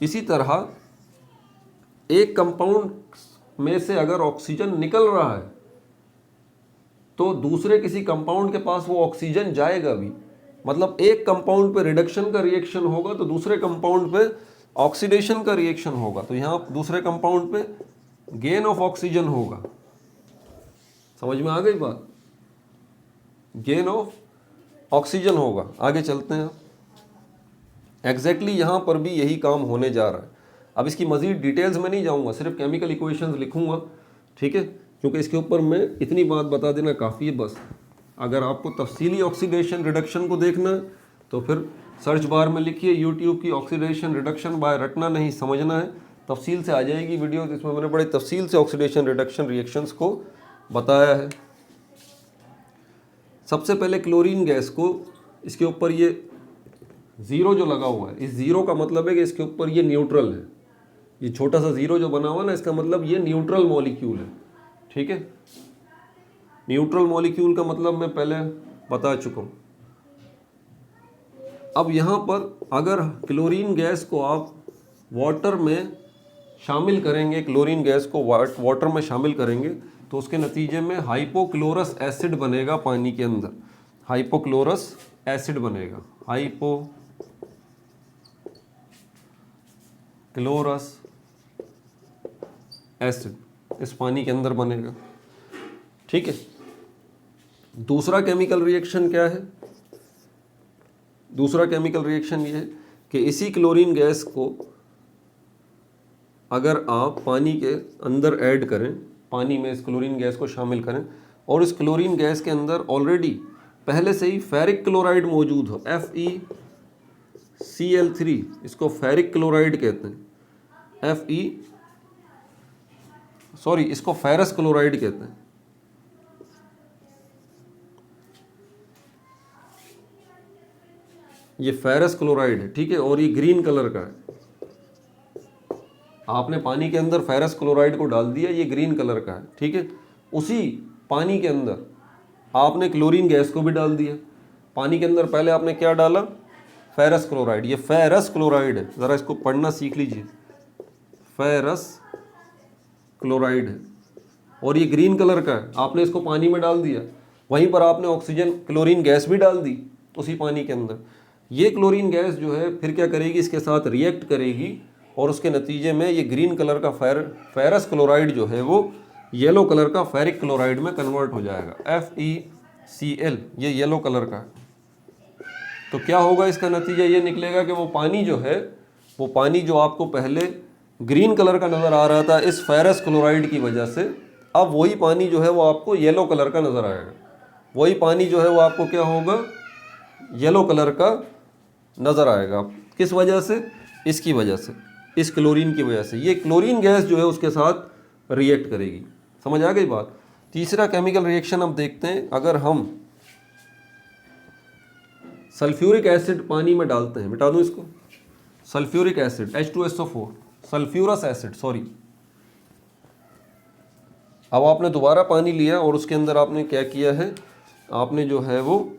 इसी तरह एक कंपाउंड में से अगर ऑक्सीजन निकल रहा है तो दूसरे किसी कंपाउंड के पास वो ऑक्सीजन जाएगा भी। मतलब एक कंपाउंड पे रिडक्शन का रिएक्शन होगा तो दूसरे कंपाउंड पे ऑक्सीडेशन का रिएक्शन होगा। तो यहाँ दूसरे कंपाउंड पे गेन ऑफ ऑक्सीजन होगा। समझ में आ गई बात? गेन ऑफ ऑक्सीजन होगा। आगे चलते हैं। एग्जैक्टली यहाँ पर भी यही काम होने जा रहा है। अब इसकी मज़ीद डिटेल्स में नहीं जाऊँगा, सिर्फ केमिकल इक्वेशंस लिखूँगा, ठीक है, क्योंकि इसके ऊपर मैं इतनी बात बता देना काफ़ी है बस। अगर आपको तफसीली ऑक्सीडेशन रिडक्शन को देखना तो फिर सर्च बार में लिखिए यूट्यूब की ऑक्सीडेशन रिडक्शन बाय रटना नहीं, समझना है, तफसील से आ जाएगी वीडियो, जिसमें मैंने बड़े तफसील से ऑक्सीडेशन रिडक्शन रिएक्शंस को बताया है। सबसे पहले क्लोरीन गैस को, इसके ऊपर ये ज़ीरो जो लगा हुआ है, इस ज़ीरो का मतलब है कि इसके ऊपर ये न्यूट्रल है। ये छोटा सा ज़ीरो जो बना हुआ ना, इसका मतलब ये न्यूट्रल मॉलिक्यूल है। ठीक है, न्यूट्रल मॉलिक्यूल का मतलब मैं पहले बता चुका हूँ। अब यहाँ पर अगर क्लोरीन गैस को आप वाटर में शामिल करेंगे, क्लोरीन गैस को वाटर में शामिल करेंगे, तो उसके नतीजे में हाइपोक्लोरस एसिड बनेगा पानी के अंदर। हाइपोक्लोरस एसिड बनेगा, हाइपोक्लोरस एसिड इस पानी के अंदर बनेगा। ठीक है, दूसरा केमिकल रिएक्शन क्या है? दूसरा केमिकल रिएक्शन ये है कि इसी क्लोरीन गैस को अगर आप पानी के अंदर ऐड करें, पानी में इस क्लोरीन गैस को शामिल करें, और इस क्लोरीन गैस के अंदर ऑलरेडी पहले से ही फेरिक क्लोराइड मौजूद हो, FeCl3, इसको फेरिक क्लोराइड कहते हैं, इसको फेरस क्लोराइड कहते हैं। ये फेरस क्लोराइड है। ठीक है, और ये ग्रीन कलर का है। आपने पानी के अंदर फेरस क्लोराइड को डाल दिया, ये ग्रीन कलर का है। ठीक है, उसी पानी के अंदर आपने क्लोरीन गैस को भी डाल दिया। पानी के अंदर पहले आपने क्या डाला? Ferrous chloride. ये फेरस क्लोराइड है, ज़रा इसको पढ़ना सीख लीजिए। फेरस क्लोराइड है और ये ग्रीन कलर का है। आपने इसको पानी में डाल दिया, वहीं पर आपने ऑक्सीजन क्लोरीन गैस भी डाल दी उसी पानी के अंदर। ये क्लोरीन गैस जो है फिर क्या करेगी? इसके साथ रिएक्ट करेगी और उसके नतीजे में ये ग्रीन कलर का फेरस क्लोराइड जो है वो येलो कलर का फेरिक क्लोराइड में कन्वर्ट हो जाएगा, FeCl, ये येलो कलर का है। तो क्या होगा? इसका नतीजा ये निकलेगा कि वो पानी जो है, वो पानी जो आपको पहले ग्रीन कलर का नज़र आ रहा था इस फेरस क्लोराइड की वजह से, अब वही पानी जो है वो आपको येलो कलर का नज़र आएगा। वही पानी जो है वो आपको क्या होगा? येलो कलर का नज़र आएगा। किस वजह से? इसकी वजह से, इस क्लोरीन की वजह से। ये क्लोरीन गैस जो है उसके साथ रिएक्ट करेगी। समझ आ गई बात? तीसरा केमिकल रिएक्शन अब देखते हैं। अगर हम सल्फ्यूरिक एसिड पानी में डालते हैं, मिटा दूं इसको, sulphuric acid H2SO4, sulphurous acid, sorry. अब आपने दोबारा पानी लिया और उसके अंदर आपने क्या किया है? आपने जो है वो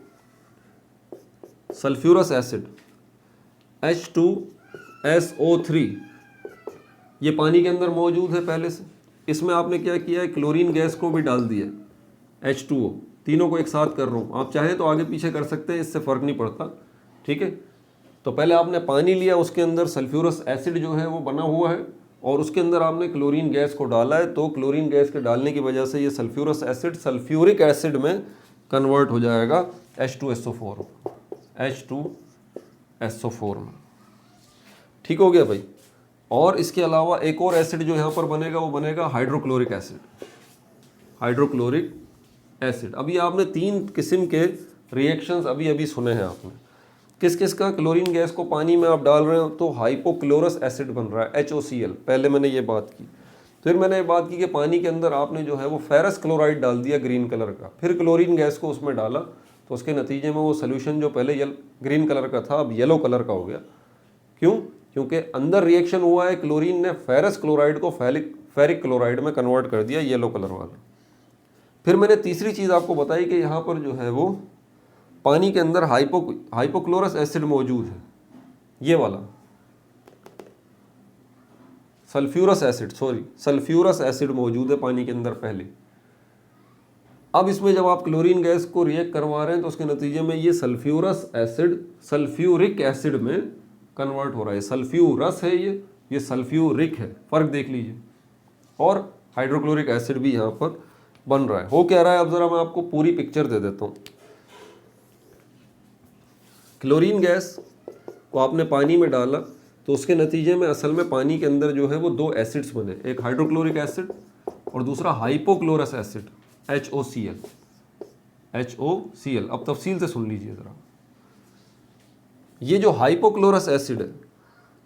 सल्फ्यूरस एसिड H2SO3 ये पानी के अंदर मौजूद है पहले से। इसमें आपने क्या किया है? क्लोरीन गैस को भी डाल दिया, H2O, तीनों को एक साथ कर रहा हूँ। आप चाहें तो आगे पीछे कर सकते हैं, इससे फ़र्क नहीं पड़ता। ठीक है, तो पहले आपने पानी लिया, उसके अंदर सल्फ्यूरस एसिड जो है वो बना हुआ है और उसके अंदर आपने क्लोरीन गैस को डाला है। तो क्लोरीन गैस के डालने की वजह से ये सल्फ्यूरस एसिड सल्फ्यूरिक एसिड में कन्वर्ट हो जाएगा H2SO4 में। ठीक हो गया भाई। और इसके अलावा एक और एसिड जो यहाँ पर बनेगा वो बनेगा हाइड्रोक्लोरिक एसिड, हाइड्रोक्लोरिक एसिड। अभी आपने 3 किस्म के रिएक्शंस अभी सुने हैं आपने। किस किस का? क्लोरीन गैस को पानी में आप डाल रहे हो तो हाइपोक्लोरस एसिड बन रहा है, HOCl। पहले मैंने ये बात की। फिर मैंने ये बात की कि पानी के अंदर आपने जो है वो फेरस क्लोराइड डाल दिया ग्रीन कलर का, फिर क्लोरीन गैस को उसमें डाला, तो उसके नतीजे में वो सोल्यूशन जो पहले ग्रीन कलर का था अब येलो कलर का हो गया। क्यों? क्योंकि अंदर रिएक्शन हुआ है, क्लोरीन ने फेरस क्लोराइड को फेरिक क्लोराइड में कन्वर्ट कर दिया, येलो कलर वाला। फिर मैंने तीसरी चीज़ आपको बताई कि यहाँ पर जो है वो पानी के अंदर हाइपोक्लोरस एसिड मौजूद है, ये वाला सल्फ्यूरस एसिड मौजूद है पानी के अंदर पहले। अब इसमें जब आप क्लोरीन गैस को रिएक्ट करवा रहे हैं तो उसके नतीजे में ये सल्फ्यूरस एसिड सल्फ्यूरिक एसिड में कन्वर्ट हो रहा है। सल्फ्यूरस है ये सल्फ्यूरिक है, फ़र्क देख लीजिए। और हाइड्रोक्लोरिक एसिड भी यहाँ पर बन रहा है। हो क्या रहा है? अब ज़रा मैं आपको पूरी पिक्चर दे देता हूँ। क्लोरीन गैस को आपने पानी में डाला तो उसके नतीजे में असल में पानी के अंदर जो है वो 2 एसिड्स बने, एक हाइड्रोक्लोरिक एसिड और दूसरा हाइपोक्लोरस एसिड HOCl। अब तफसील से सुन लीजिए ज़रा। ये जो हाइपोक्लोरस एसिड है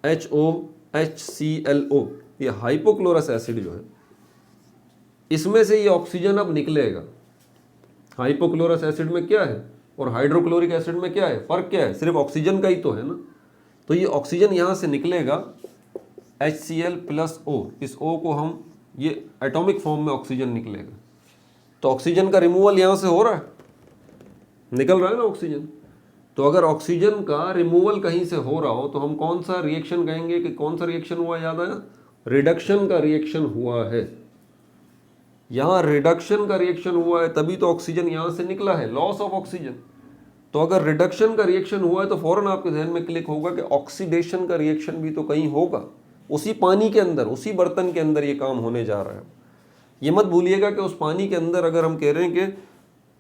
HOHClO, ये हाइपोक्लोरस एसिड जो है इसमें से ये ऑक्सीजन अब निकलेगा। हाइपोक्लोरस एसिड में क्या है और हाइड्रोक्लोरिक एसिड में क्या है, फर्क क्या है, सिर्फ ऑक्सीजन का ही तो है ना। तो ये ऑक्सीजन यहाँ से निकलेगा HCl+O, इस O को हम ये एटॉमिक फॉर्म में ऑक्सीजन निकलेगा। तो ऑक्सीजन का रिमूवल यहाँ से हो रहा है, निकल रहा है ना ऑक्सीजन। तो अगर ऑक्सीजन का रिमूवल कहीं से हो रहा हो तो हम कौन सा रिएक्शन कहेंगे कि कौन सा रिएक्शन हुआ, याद आया, रिडक्शन का रिएक्शन हुआ है। यहाँ रिडक्शन का रिएक्शन हुआ है तभी तो ऑक्सीजन यहाँ से निकला है, लॉस ऑफ ऑक्सीजन। तो अगर रिडक्शन का रिएक्शन हुआ है तो फौरन आपके ध्यान में क्लिक होगा कि ऑक्सीडेशन का रिएक्शन भी तो कहीं होगा, उसी पानी के अंदर, उसी बर्तन के अंदर ये काम होने जा रहा है। ये मत भूलिएगा कि उस पानी के अंदर अगर हम कह रहे हैं कि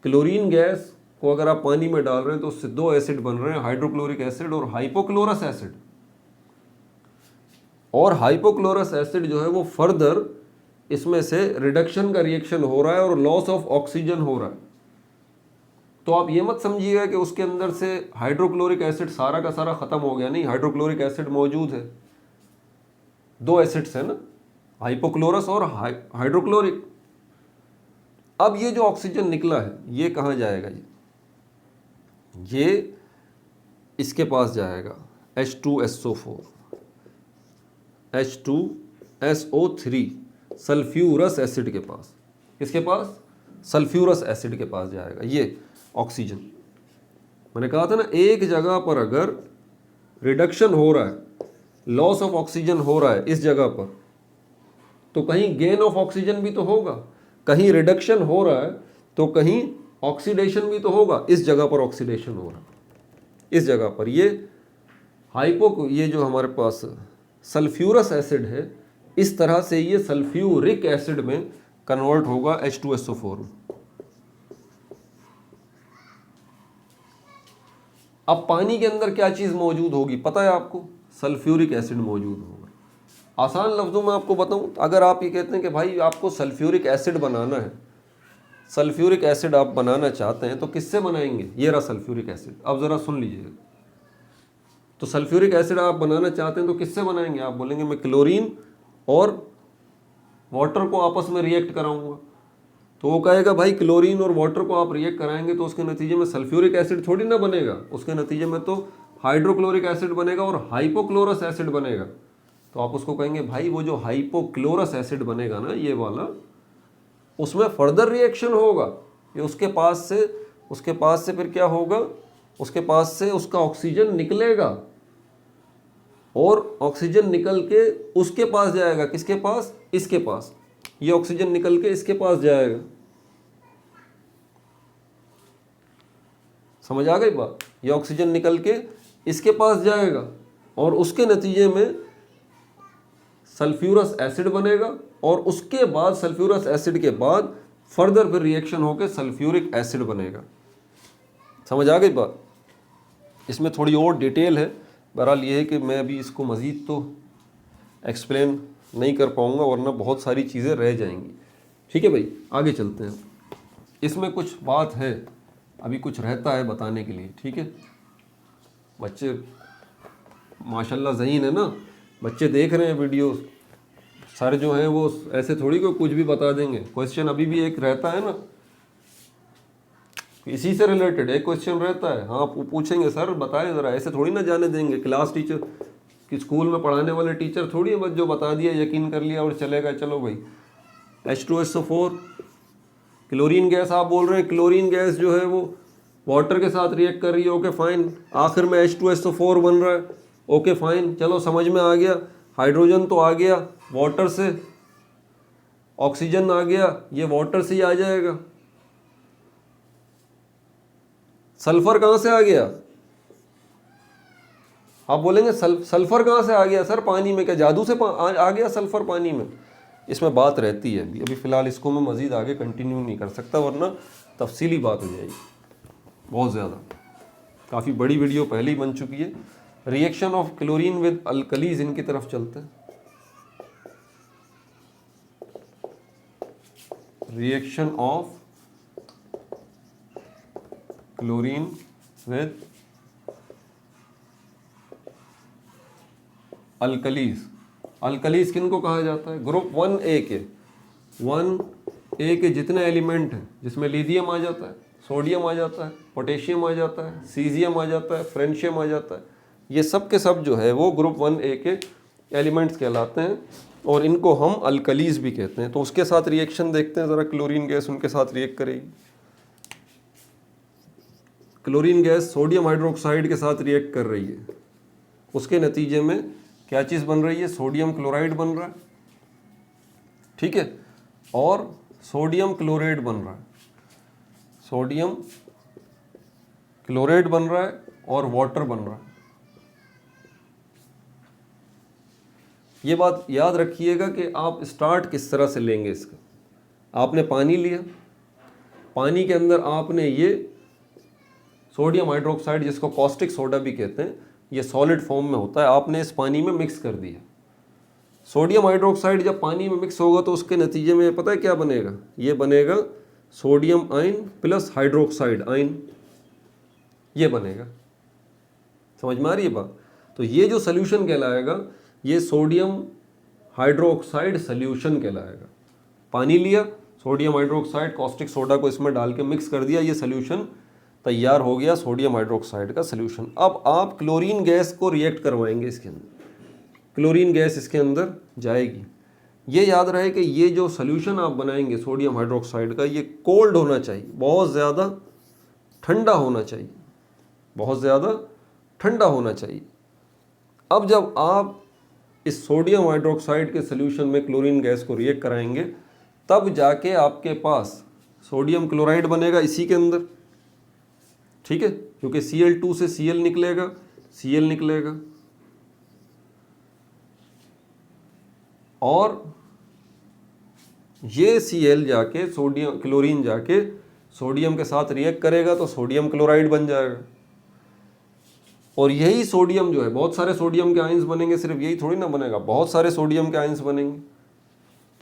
क्लोरीन गैस को अगर आप पानी में डाल रहे हैं तो उससे दो एसिड बन रहे हैं, हाइड्रोक्लोरिक एसिड और हाइपोक्लोरस एसिड। और हाइपोक्लोरस एसिड जो है वो फर्दर इसमें से रिडक्शन का रिएक्शन हो रहा है और लॉस ऑफ ऑक्सीजन हो रहा है। तो आप ये मत समझिएगा कि उसके अंदर से हाइड्रोक्लोरिक एसिड सारा का सारा खत्म हो गया, नहीं, हाइड्रोक्लोरिक एसिड मौजूद है। दो एसिड्स है ना, हाइपोक्लोरस और हाइड्रोक्लोरिक। अब ये जो ऑक्सीजन निकला है ये कहाँ जाएगा, ये इसके पास जाएगा H2SO4, H2SO3 सल्फ्यूरस एसिड के पास। किसके पास, सल्फ्यूरस एसिड के पास जाएगा ये ऑक्सीजन। मैंने कहा था ना, एक जगह पर अगर रिडक्शन हो रहा है, लॉस ऑफ ऑक्सीजन हो रहा है इस जगह पर, तो कहीं गेन ऑफ ऑक्सीजन भी तो होगा। कहीं रिडक्शन हो रहा है तो कहीं ऑक्सीडेशन भी तो होगा। इस जगह पर ऑक्सीडेशन हो रहा है, इस जगह पर ये ये जो हमारे पास सल्फ्यूरस एसिड है, इस तरह से ये सल्फ्यूरिक एसिड में कन्वर्ट होगा H2SO4 में। अब पानी के अंदर क्या चीज़ मौजूद होगी पता है आपको, सल्फ्यूरिक एसिड मौजूद होगा। आसान लफ्ज़ों में आपको बताऊं, अगर आप ये कहते हैं कि भाई आपको सल्फ्यूरिक एसिड बनाना है, सल्फ्यूरिक एसिड आप बनाना चाहते हैं तो किससे बनाएंगे, ये रहा सल्फ्यूरिक एसिड। अब ज़रा सुन लीजिएगा, तो सल्फ्यूरिक एसिड आप बनाना चाहते हैं तो किससे बनाएंगे, आप बोलेंगे मैं क्लोरीन और वाटर को आपस में रिएक्ट कराऊंगा। तो वो कहेगा भाई क्लोरीन और वाटर को आप रिएक्ट कराएंगे तो उसके नतीजे में सल्फ्यूरिक एसिड थोड़ी ना बनेगा, उसके नतीजे में तो हाइड्रोक्लोरिक एसिड बनेगा और हाइपोक्लोरस एसिड बनेगा। तो आप उसको कहेंगे भाई वो जो हाइपोक्लोरस एसिड बनेगा ना ये वाला, उसमें फर्दर रिएक्शन होगा, ये उसके पास से फिर क्या होगा, उसके पास से उसका ऑक्सीजन निकलेगा और ऑक्सीजन निकल के उसके पास जाएगा। किसके पास, इसके पास। ये ऑक्सीजन निकल के इसके पास जाएगा। समझ आ गई बात, ये ऑक्सीजन निकल के इसके पास जाएगा और उसके नतीजे में सल्फ्यूरस एसिड बनेगा और उसके बाद सल्फ्यूरस एसिड के बाद फर्दर फिर रिएक्शन होकर सल्फ्यूरिक एसिड बनेगा। समझ आ गई बात। इसमें थोड़ी और डिटेल है, बहरहाल ये है कि मैं अभी इसको मज़ीद तो एक्सप्लेन नहीं कर पाऊँगा वरना बहुत सारी चीज़ें रह जाएंगी। ठीक है भाई, आगे चलते हैं। इसमें कुछ बात है, अभी कुछ रहता है बताने के लिए। ठीक है, बच्चे माशाल्लाह ज़हीन है ना, बच्चे देख रहे हैं वीडियो, सर जो हैं वो ऐसे थोड़ी को कुछ भी बता देंगे। क्वेश्चन अभी भी एक रहता है ना, इसी से रिलेटेड एक क्वेश्चन रहता है, हाँ पूछेंगे सर बताएं ज़रा, ऐसे थोड़ी ना जाने देंगे। क्लास टीचर कि स्कूल में पढ़ाने वाले टीचर थोड़ी है बस जो बता दिया यकीन कर लिया और चलेगा, चलो भाई। H2SO4 क्लोरीन गैस आप बोल रहे हैं, क्लोरीन गैस जो है वो वाटर के साथ रिएक्ट कर रही है, ओके फाइन, आखिर में H2SO4 बन रहा है, ओके फाइन, चलो समझ में आ गया। हाइड्रोजन तो आ गया वाटर से, ऑक्सीजन आ गया, ये वाटर से ही आ जाएगा। सल्फर कहाँ से आ गया, आप बोलेंगे सल्फर कहाँ से आ गया सर पानी में, क्या जादू से आ गया सल्फर पानी में। इसमें बात रहती है अभी फ़िलहाल इसको मैं मज़ीद आगे कंटिन्यू नहीं कर सकता वरना तफसीली बात हो जाएगी बहुत ज़्यादा। काफ़ी बड़ी वीडियो पहले ही बन चुकी है। Reaction of chlorine with alkalis, इनकी तरफ चलते हैं। Reaction of chlorine with alkalis. Alkalis किन को कहा जाता है? ग्रुप 1A के, 1A के जितने एलिमेंट हैं जिसमें लिथियम आ जाता है, सोडियम आ जाता है, पोटेशियम आ जाता है, सीजियम आ जाता है, फ्रेंशियम आ जाता है, ये सब के सब जो है वो ग्रुप 1A के एलिमेंट्स कहलाते हैं और इनको हम अल्कलीज भी कहते हैं। तो उसके साथ रिएक्शन देखते हैं ज़रा, क्लोरीन गैस उनके साथ रिएक्ट करेगी। क्लोरीन गैस सोडियम हाइड्रोक्साइड के साथ रिएक्ट कर रही है, उसके नतीजे में क्या चीज़ बन रही है? सोडियम क्लोराइड बन रहा है, ठीक है, और सोडियम क्लोरेट बन रहा है, सोडियम क्लोरेट बन रहा है और वाटर बन रहा है। ये बात याद रखिएगा कि आप स्टार्ट किस तरह से लेंगे इसका। आपने पानी लिया, पानी के अंदर आपने ये सोडियम हाइड्रोक्साइड, जिसको कॉस्टिक सोडा भी कहते हैं, ये सॉलिड फॉर्म में होता है, आपने इस पानी में मिक्स कर दिया। सोडियम हाइड्रोक्साइड जब पानी में मिक्स होगा तो उसके नतीजे में पता है क्या बनेगा? ये बनेगा sodium ion plus hydroxide ion, ये बनेगा। समझ में आ रही है बात? तो ये जो सोल्यूशन कहलाएगा ये सोडियम हाइड्रोक्साइड सोल्यूशन कहलाएगा। पानी लिया, सोडियम हाइड्रोक्साइड कॉस्टिक सोडा को इसमें डाल के मिक्स कर दिया, ये सोल्यूशन तैयार हो गया, सोडियम हाइड्रोक्साइड का सोल्यूशन। अब आप क्लोरीन गैस को रिएक्ट करवाएंगे इसके अंदर, क्लोरीन गैस इसके अंदर जाएगी। ये याद रहे कि ये जो सोल्यूशन आप बनाएंगे सोडियम हाइड्रोक्साइड का, ये कोल्ड होना चाहिए, बहुत ज़्यादा ठंडा होना चाहिए, बहुत ज़्यादा ठंडा होना चाहिए। अब जब आप इस सोडियम हाइड्रोक्साइड के सोल्यूशन में क्लोरीन गैस को रिएक्ट कराएंगे, तब जाके आपके पास सोडियम क्लोराइड बनेगा इसी के अंदर, ठीक है, क्योंकि Cl2 से Cl निकलेगा, Cl निकलेगा, और ये Cl जाके सोडियम क्लोरीन जाके सोडियम के साथ रिएक्ट करेगा तो सोडियम क्लोराइड बन जाएगा। और यही सोडियम जो है, बहुत सारे सोडियम के आयंस बनेंगे, सिर्फ यही थोड़ी ना बनेगा, बहुत सारे सोडियम के आयंस बनेंगे।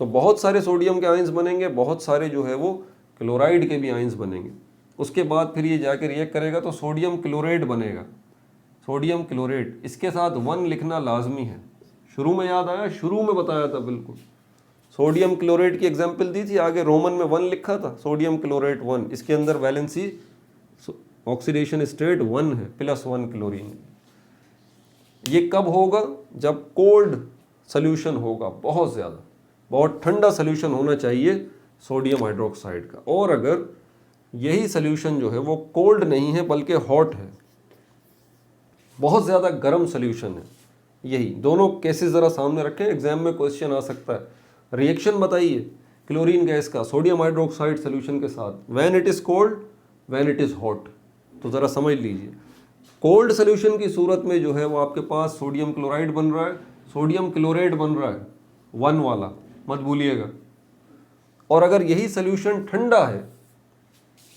तो बहुत सारे सोडियम के आयंस बनेंगे, बहुत सारे जो है वो क्लोराइड के भी आयंस बनेंगे। उसके बाद फिर ये जाके रिएक्ट करेगा तो सोडियम क्लोरेट बनेगा, सोडियम क्लोरेट। इसके साथ 1 लिखना लाजमी है। शुरू में याद आया, शुरू में बताया था बिल्कुल, सोडियम क्लोरेट की एग्जाम्पल दी थी, आगे रोमन में 1 लिखा था, सोडियम क्लोरेट 1। इसके अंदर वैलेंसी ऑक्सीडेशन स्टेट 1 है, +1 क्लोरीन। ये कब होगा? जब कोल्ड सोल्यूशन होगा, बहुत ज़्यादा, बहुत ठंडा सोल्यूशन होना चाहिए सोडियम हाइड्रोक्साइड का। और अगर यही सोल्यूशन जो है वो कोल्ड नहीं है बल्कि हॉट है, बहुत ज़्यादा गर्म सोल्यूशन है, यही दोनों केसेस ज़रा सामने रखें, एग्जाम में क्वेश्चन आ सकता है। रिएक्शन बताइए क्लोरीन गैस का सोडियम हाइड्रोक्साइड सोल्यूशन के साथ, when it is cold, when it is hot. तो ज़रा समझ लीजिए, कोल्ड सोल्यूशन की सूरत में जो है वो आपके पास सोडियम क्लोराइड बन रहा है, सोडियम क्लोरेट बन रहा है, 1 वाला, मत भूलिएगा। और अगर यही सोल्यूशन ठंडा है,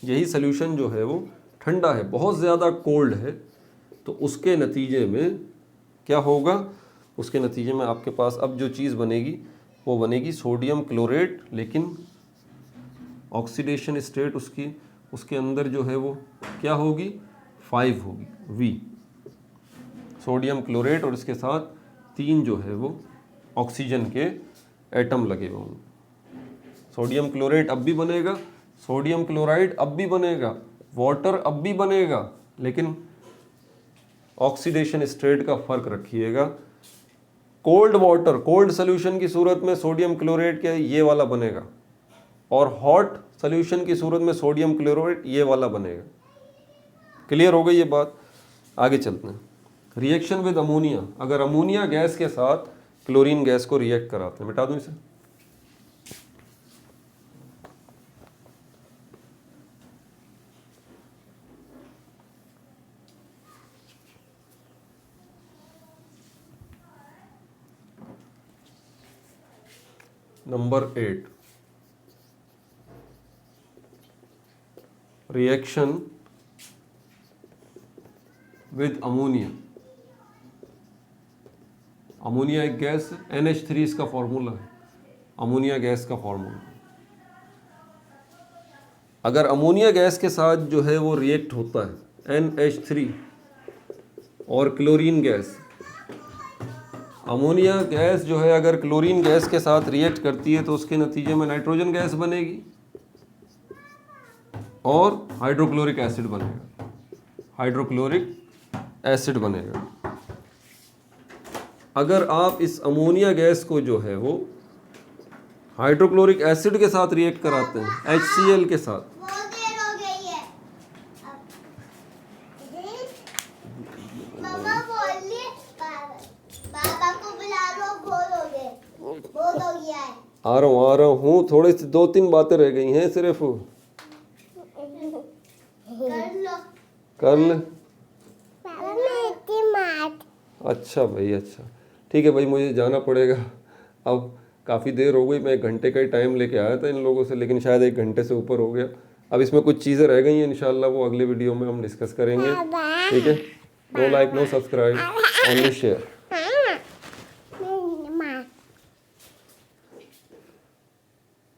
यही सोल्यूशन जो है वो ठंडा है, बहुत ज़्यादा कोल्ड है, तो उसके नतीजे में क्या होगा? उसके नतीजे में आपके पास अब जो चीज़ बनेगी वो बनेगी सोडियम क्लोरेट, लेकिन ऑक्सीडेशन स्टेट उसकी, उसके अंदर जो है वो क्या होगी? 5 होगी, V, सोडियम क्लोरेट, और इसके साथ 3 जो है वो ऑक्सीजन के एटम लगे होंगे। सोडियम क्लोरेट अब भी बनेगा, सोडियम क्लोराइड अब भी बनेगा, वाटर अब भी बनेगा, लेकिन ऑक्सीडेशन स्टेट का फर्क रखिएगा। कोल्ड वाटर, कोल्ड सोल्यूशन की सूरत में सोडियम क्लोरेट क्या है? ये वाला बनेगा, और हॉट सोल्यूशन की सूरत में सोडियम क्लोराइड ये वाला बनेगा। क्लियर हो गई ये बात? आगे चलते हैं। रिएक्शन विद अमोनिया, अगर अमोनिया गैस के साथ क्लोरीन गैस को रिएक्ट कराते हैं, मिटा दूं इसे, number 8, reaction with ammonia. Ammonia एक गैस है, NH3 इसका फॉर्मूला है, अमोनिया गैस का फॉर्मूला। अगर अमोनिया गैस के साथ जो है वो रिएक्ट होता है NH3 और क्लोरीन गैस, अमोनिया गैस जो है अगर क्लोरीन गैस के साथ रिएक्ट करती है तो उसके नतीजे में नाइट्रोजन गैस बनेगी और हाइड्रोक्लोरिक एसिड बनेगा, हाइड्रोक्लोरिक एसिड बनेगा। अगर आप इस अमोनिया गैस को जो है वो हाइड्रोक्लोरिक एसिड के साथ रिएक्ट कराते हैं, HCl के साथ, बहुत देर हो गई है। मम्मा बोल रही पापा को बुला लो, बहुत हो गए, बहुत हो गया है। आ रहा हूँ, थोड़ी सी 2-3 बातें रह गई हैं सिर्फ, कर लो। कर ले। पापा मेरी मात। अच्छा भाई, अच्छा ठीक है भाई, मुझे जाना पड़ेगा अब, काफ़ी देर हो गई। मैं 1 घंटे का ही टाइम लेके आया था इन लोगों से, लेकिन शायद 1 घंटे से ऊपर हो गया। अब इसमें कुछ चीज़ें रह गई हैं, इंशाल्लाह वो अगले वीडियो में हम डिस्कस करेंगे। ठीक है, no like no subscribe, only share.